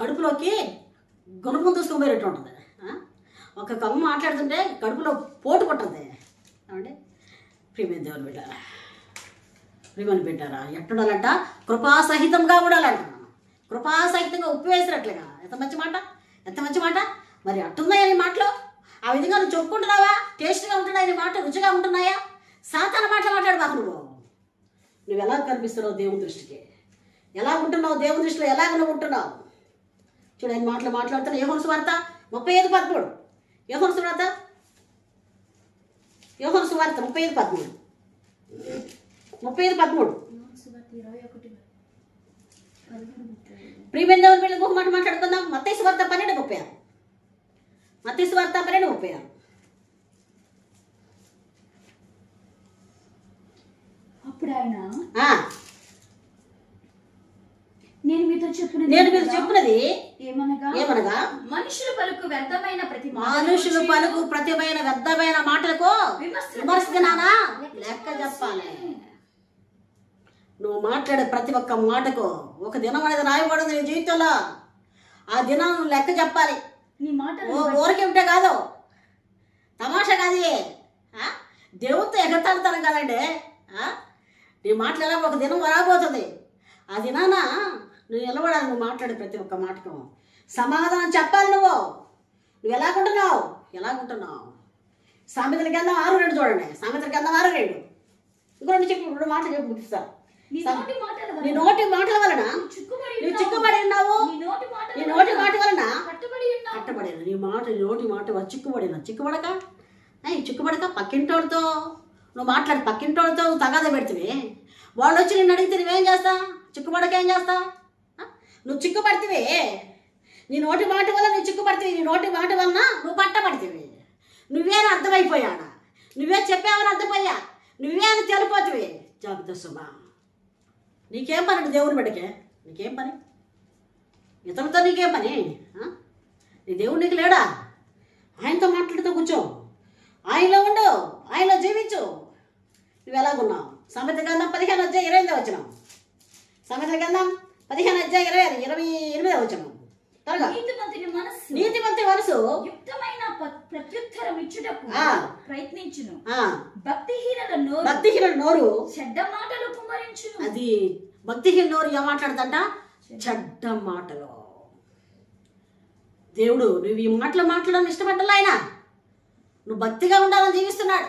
కడుపులోకి గుణపం తీసుకొని పోయేటట్టు ఉంటుంది. ఒక కమ్మ మాట్లాడుతుంటే కడుపులో పోటు కొట్టదు. అంటే ప్రియమైన దేవుని బిడ్డారా, ఎట్టుండాలంట, కృపాసహితంగా ఉండాలంట. కృపాసహితంగా ఉప్పు వేసినట్లుగా. ఎంత మంచి మాట. మరి అట్టున్నాయా నీ మాటలు? ఆ విధంగా నువ్వు చెప్పుకుంటున్నావా? టేస్ట్గా ఉంటున్నాయి నీ మాట, రుచిగా ఉంటున్నాయా? సాతాన మాటలు మాట్లాడబాకు. నువ్వు ఎలా కనిపిస్తున్నావు దేవుని దృష్టికి? ఎలా ఉంటున్నావు దేవుని దృష్టిలో? ఎలాగ నువ్వు ఉంటున్నావు? చూడు, ఆయన మాటలు మాట్లాడుతున్నా. యోహాను సువార్త 35:13. యోహాను సువార్త 35:13. ప్రియమైన దేవుని బిడ్డలకు ఒక మాట మాట్లాడుకుందాం. మత్తయి సువార్త 12:36. అప్పుడు ఆయన నేను మీతో చెప్పున్నది ఏమనగా మనుషులు పలుకు వ్యర్థమైన మాటలకు విమర్శనానా లెక్క చెప్పాలి. నువ్వు మాట్లాడే ప్రతి ఒక్క మాటకు ఒక దినం అనేది రాయబడింది నీ జీవితంలో. ఆ దినం లెక్క చెప్పాలి. నీ మాట ఊరికే ఉంటే కాదు, తమాషా కాదు, దేవుడితో ఎగతాడుతాను కదండి. నీ మాటలు ఎలా ఒక దినం రాబోతుంది. ఆ దినాన నువ్వు నిలబడాలి. నువ్వు మాట్లాడే ప్రతి ఒక్క మాటకు సమాధానం చెప్పాలి. నువ్వు ఎలాగుంటున్నావు? సామెతల గ్రంథం 6:2 చూడండి. సామెతల గ్రంథం 6:2. ఇంకొంచెం చెప్పి 2 మాటలు చెప్పి ముగిస్తారు. నీ నోటి మాటల వలన నువ్వు చిక్కుబడి ఉన్నావు. నీ నోటి మాట వలన కట్టబడి నీ నోటి మాట చిక్కుబడక పక్కింటోడితో నువ్వు మాట్లాడి పక్కింటోడితో తగాదా పెడుతుంది. వాళ్ళు వచ్చి నిన్ను అడిగితే నువ్వేం చేస్తా? చిక్కుబడక ఏం చేస్తా? నువ్వు చిక్కుపడితే నీ నోటి మాట వల్ల నువ్వు చిక్కుపడితే, నీ నోటి మాట వలన నువ్వు పట్టబడితే, నువ్వేనా అర్థమైపోయాడా? నువ్వే చెప్పావని అర్థమయ్యా, నువ్వే అని తెలిపోతువి. జాగ్రత్త సుమా, నీకేం పని అండి దేవుని బిడ్డకే? నీకేం పని? ఇతరులతో నీకేం పని? నీ దేవుడు నీకు లేడా? ఆయనతో మాట్లాడుతూ కూర్చో. ఆయనలో ఉండు, ఆయనలో జీవించు. నువ్వు ఎలాగున్నావు? సామెతల గ్రంథం 15:28 సామెతల గ్రంథం 15:28 త్వరగా. నీతిమంతుని మనసు యుక్తమైన ప్రత్యుత్తరం ఇచ్చుటకు ప్రయత్నించును. భక్తిహీనుల నోరు చెడ్డ మాటలు కుమ్మరించును. అది భక్తిహీన నోరు ఏం మాట్లాడుతుంట? చెడ్డ మాటలు. దేవుడు నువ్వు ఈ మాటలు మాట్లాడాలని ఇష్టపడ్డాలి. ఆయన నువ్వు భక్తిగా ఉండాలని జీవిస్తున్నాడు.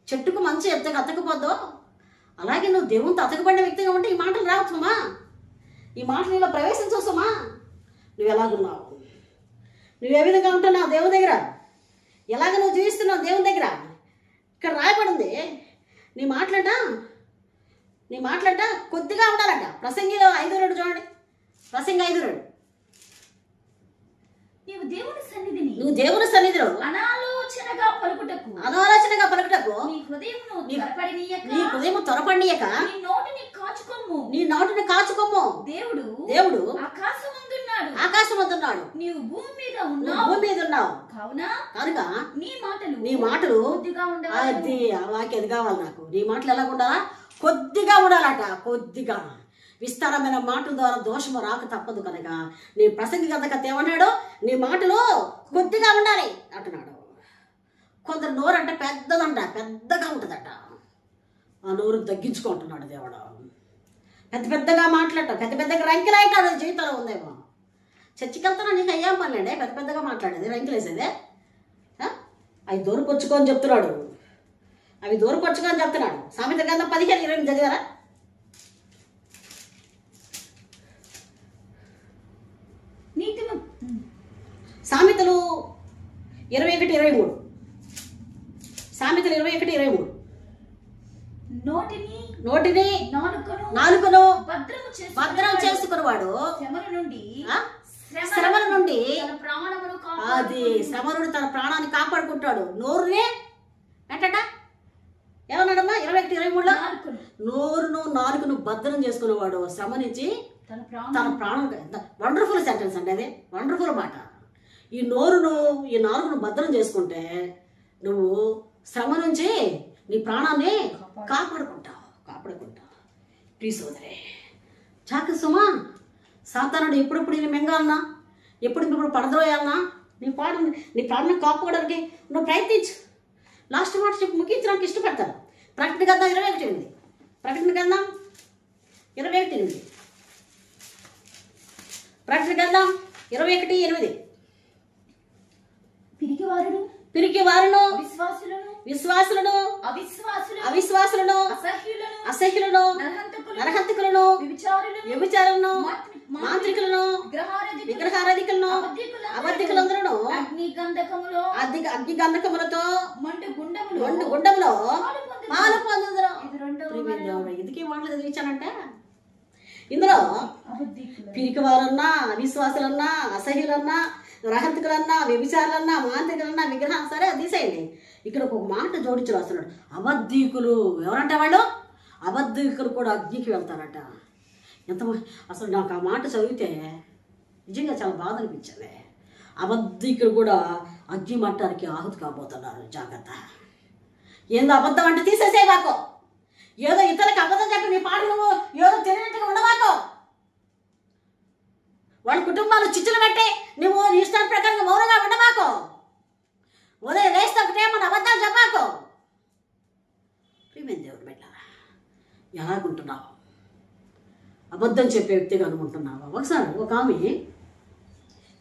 చెట్టుకు మంచి ఎత్తకు అతకపోద్దో అలాగే నువ్వు దేవునితో అతకబడిన వ్యక్తిగా ఉంటే ఈ మాటలు రావచ్చుమా, ఈ మాటలు ఇలా ప్రవేశించవచ్చుమా. నువ్వు ఎలాగున్నావు? నువ్వు ఏ విధంగా ఉంటున్నావు దేవుని దగ్గర? ఎలాగ నువ్వు జీవిస్తున్నావు దేవుని దగ్గర? ఇక్కడ రాయబడింది. నీ మాటలంట కొద్దిగా ఉండాలంట. ప్రసంగిలో 5:2 చూడండి. ప్రసంగి 5:2. నువ్వు దేవుని సన్నిధిలో అనాలోచనగా పలుకుటకు నీ హృదయం త్వరపడియక నీ నోటిని కాచుకోము. దేవుడు ఆకాశమందున్నాడు, నీవు భూమి మీద ఉన్నావు. కనుక నీ మాటలు అది వాకి అది కావాలి నాకు. నీ మాటలు ఎలా ఉండాలా? కొద్దిగా ఉండాలట. కొద్దిగా విస్తారమైన మాటల ద్వారా దోషము రాక తప్పదు కనుక నీ ప్రసంగి కనుక ఏమన్నాడు? నీ మాటలు కొద్దిగా ఉండాలి అంటున్నాడు. కొందరు నోరు అంటే పెద్దగా ఉంటుందట. ఆ నోరు తగ్గించుకుంటున్నాడు దేవుడు. పెద్దగా మాట్లాడటం, పెద్దగా రంకిలాయిటాడు జీవితంలో ఉందేమో. చర్చికి వెళ్తానా నీకు అయ్యాం పనులేండి పెద్దగా మాట్లాడేది, రంకిలేసేదే. అవి దూరపరుచుకొని చెప్తున్నాడు. సామెతల గ్రంథం 15:20 చదివారా? సామెతలు 21:23. సామెతలు 21:23. నోటిని నాలుకను భద్రం చేసుకునేవాడు శ్రమల నుండి అది శ్రమ నుండి తన ప్రాణాన్ని కాపాడుకుంటాడు. నోరునే ఏంటట ఏమన్నాడమ్మా? 21:23లో నోరును నాలుకను భద్రం చేసుకునేవాడు శ్రమ నుంచి తన ప్రాణం. వండర్ఫుల్ సెంటెన్స్ అండి అది, వండర్ఫుల్ మాట. ఈ నాలుగును భద్రం చేసుకుంటే నువ్వు శ్రమ నుంచి నీ ప్రాణాన్ని కాపాడుకుంటావు. ప్లీజ్ సోదరే చాక సుమా, సాతానుడు ఎప్పుడెప్పుడు నేను మింగాలన్నా, ఎప్పుడు పడద్రోయాలన్నా, నీ ప్రాణాన్ని కాపాడడానికి నువ్వు ప్రయత్నించు. లాస్ట్ మాట చెప్పి ముగించడానికి ఇష్టపడతాను. ప్రకటన గ్రంథం 21:8. ప్రకటన గ్రంథం 21:8. పిరికివారును విశ్వాసులను అవిశ్వాసులను అసహ్యులను నరహంతకులను వ్యభిచారులను మాంత్రికులను విగ్రహారాధికులను అబద్ధికులందరూ అగ్ని గంధకములతో మండు గుండములో పాలు పొందుదురు. ఎందుకే మాటలు చదివించానంటే ఇందులో పిరికివారన్నా అవిశ్వాసులన్నా అసహ్యులన్నా రహంతకులన్నా వ్యభిచారులన్నా మాంత్రికులన్నా విగ్రహం సరే అది తీసేయండి. ఇక్కడ ఒక మాట జోడించి రాస్తున్నాడు. అబద్ధికులు ఎవరంటే వాళ్ళు? అబద్ధికులు కూడా అగ్నికి వెళ్తారట. అసలు నాకు ఆ మాట చదివితే నిజంగా చాలా బాధ అనిపించింది. అబద్ధికులు కూడా అగ్ని మట్టానికి ఆహుతి కాబోతున్నారు. జాగ్రత్త. ఏందో అబద్ధం అంటే తీసేసే మాకు. ఏదో ఇతరులకు అబద్ధం చెప్పి నీ పాటలు నువ్వు ఏదో తెలియనట్టుగా ఉండవాకు. వాళ్ళ కుటుంబాలు చిచ్చులు పెట్టి నువ్వు నీ ఇష్టాల ప్రకారంగా మౌనంగా ఉండమాకు. ఉదయం లేస్తే ఒకటే మన అబద్ధాలు చెప్పాకు. ప్రియమైన దేవుడు బిడ్డ, ఎలాగుంటున్నావు? అబద్ధం చెప్పే వ్యక్తిగా అనుకుంటున్నావా? ఒకసారి ఒక ఆమె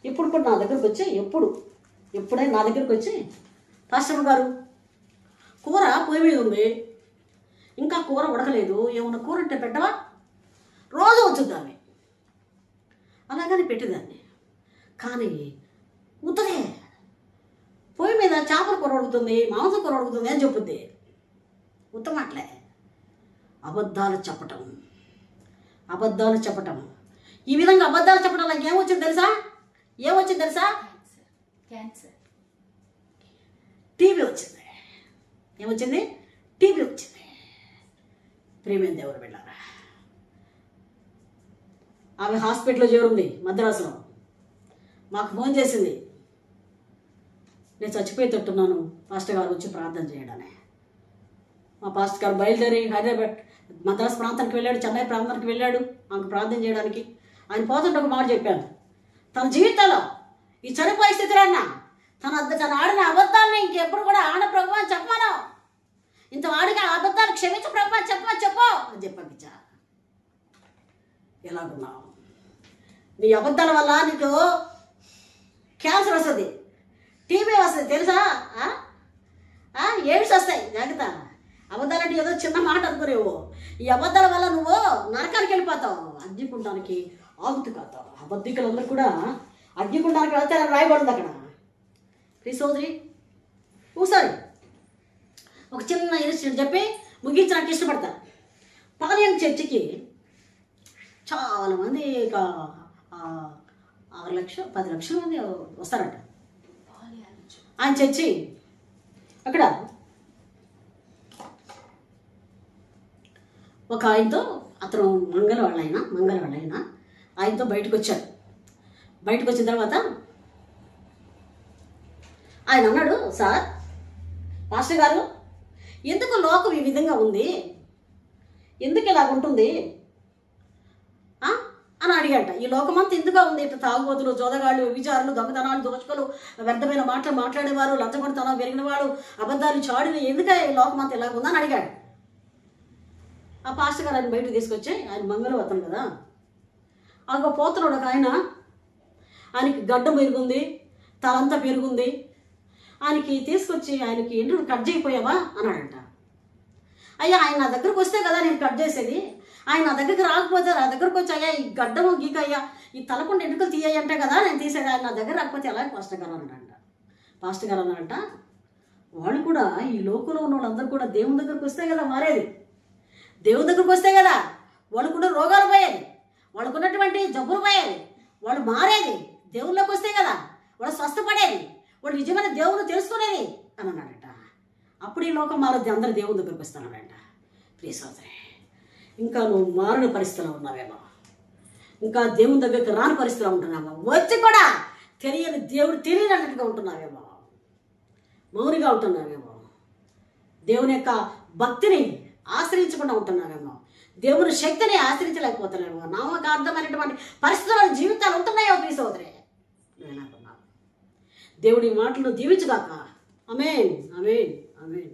ఎప్పుడు కూడా నా దగ్గరకు వచ్చి ఎప్పుడైనా నా దగ్గరకు వచ్చి, పాస్టర్ గారు కూర పొయ్యి మీద ఉంది, ఇంకా కూర ఉడకలేదు, ఏమన్నా కూర అంటే పెట్టవా? రోజు వచ్చుద్ది ఆమె. అలాగని పెట్టేదాన్ని. కానీ ఉత్తరే పొయ్యి మీద చేపల కూర ఉడుకుతుంది, మాంసం కూర ఉడుకుతుంది అని చెప్పుద్ది. ఉత్తమాట్లే అబద్ధాలు చెప్పటం. ఈ విధంగా అబద్ధాలు చెప్పడం వల్ల ఏమొచ్చింది తెలుసా? క్యాన్సర్. టీబీ వచ్చింది. ఏమొచ్చింది? టీబీ వచ్చింది. ప్రియమైన దేవుడు బిడ్డలారా, ఆమె హాస్పిటల్లో చేరుంది మద్రాసులో. మాకు ఫోన్ చేసింది, నేను చచ్చిపోయేటట్టున్నాను, పాస్టర్ గారు వచ్చి ప్రార్థన చేయడానే. మా పాస్టర్ గారు బయలుదేరి హైదరాబాద్ మద్రాసు ప్రాంతానికి వెళ్ళాడు, చెన్నై ప్రాంతానికి వెళ్ళాడు ఆమెకు ప్రార్థన చేయడానికి. ఆయన పోతుంటే ఒక మాట చెప్పాను, తన జీవితంలో ఈ చనిపోయే స్థితిలో తన ఆడిన అబద్ధాలని ఇంకెప్పుడు కూడా ఆడ ప్రభు అని చెప్పమాను, ఇంత వాడికి ఆ అబద్ధాలు క్షమించు ప్రభు అని చెప్పమని చెప్పు అని చెప్పిచ్చా. ఎలాగున్నావు? నీ అబద్ధాల వల్ల నీకు క్యాన్సర్ వస్తుంది, టీబీ వస్తుంది తెలుసా, ఎయిడ్స్ వస్తాయి. జాగ్రత్త. అబద్ధాలంటే ఏదో చిన్న మాట అనుకునేవు. ఈ అబద్ధాల వల్ల నువ్వు నరకానికి వెళ్ళిపోతావు, అగ్నికుండానికి ఆగుతు కాతావు. అబద్ధికులందరూ కూడా అగ్నికుండానికి వెళ్తారని రాయబడింది అక్కడ. ప్లీజ్ సోదరి, ఒకసారి ఒక చిన్న ఇన్సిడెంట్ చెప్పి ముగించడానికి ఇష్టపడతాను. పాలయం చర్చికి చాలామంది, 6 లక్షలు 10 లక్షల మంది వస్తారట ఆయన చర్చి. అక్కడ ఒక ఆయనతో, అతను మంగళవాళ్ళైనా ఆయనతో బయటకు వచ్చాడు. బయటకు వచ్చిన తర్వాత ఆయన అన్నాడు, సార్ పాస్టర్ గారు, ఎందుకు లోకం ఈ విధంగా ఉంది, ఎందుకు ఇలాగ ఉంటుంది అని అడిగంట. ఈ లోకమంతా ఎందుగా ఉంది, ఇట్లా తాగుబోతులు, జోదగాళ్ళు, విచారులు, దొంగతనాలు, దోచుకలు, వ్యర్థమైన మాటలు మాట్లాడేవారు, లంచగొండతనం పెరిగిన వాడు, అబద్ధాలు, చాడులు, ఎందుకే ఈ లోకమంతా ఇలాగ ఉందని అడిగాడు. ఆ పాస్టర్ గారు ఆయన బయటకు తీసుకొచ్చి, ఆయన మంగళవతం కదా, అగో పోతున్నాడు ఒక ఆయనకి గడ్డం పెరుగుంది, తలంతా పెరుగుంది, ఆయనకి తీసుకొచ్చి ఆయనకి ఎండ్రుడు కట్ చేయకపోయావా అన్నాడంట. అయ్యా ఆయన నా దగ్గరకు వస్తే కదా నేను కట్ చేసేది, ఆయన నా దగ్గరికి రాకపోతే నా దగ్గరకు వచ్చి అయ్యా ఈ గడ్డము గీకయ్యా ఈ తలకుండా ఎండుకలు తీయంటే కదా నేను తీసేది, ఆయన నా దగ్గర రాకపోతే ఎలా పాస్టర్ గారు అన్నాడంట. పాస్టర్ గారు అన్నాడంట, వాళ్ళు కూడా ఈ లోకంలో ఉన్న వాళ్ళందరూ కూడా దేవుని దగ్గరకు వస్తే కదా మారేది, దేవుని దగ్గరకు వస్తే కదా వాళ్ళకు కూడా రోగాలు పోయేది, వాళ్ళకు ఉన్నటువంటి జబ్బులు పోయేది, వాళ్ళు మారేది, దేవుళ్ళకి వస్తే కదా వాళ్ళు స్వస్థపడేది, వాడు నిజమైన దేవుడు తెలుసుకునేది అని అన్నాడట. అప్పుడు ఈ లోకం మారద్ది, అందరూ దేవుని దగ్గరకు వస్తున్నాడంట. ప్లీజ్ సోదరి, ఇంకా నువ్వు మారిన పరిస్థితిలో ఉన్నావేమో, ఇంకా దేవుని దగ్గరికి రాని పరిస్థితిలో ఉంటున్నావా, వచ్చి కూడా తెలియని దేవుడు తెలియనట్టుగా ఉంటున్నావేమో, మౌనిగా ఉంటున్నావేమో, దేవుని యొక్క భక్తిని ఆశ్రయించకుండా ఉంటున్నావేమో, దేవుని శక్తిని ఆశ్రయించలేకపోతున్నావేమో, నామకార్థమైనటువంటి పరిస్థితుల్లో జీవితాలు ఉంటున్నాయో ప్లీజ్ సోదరి, నువ్వేనాకున్నావు. దేవుడి మాటలు దీవించుగాక. ఆమేన్, ఆమేన్, ఆమేన్.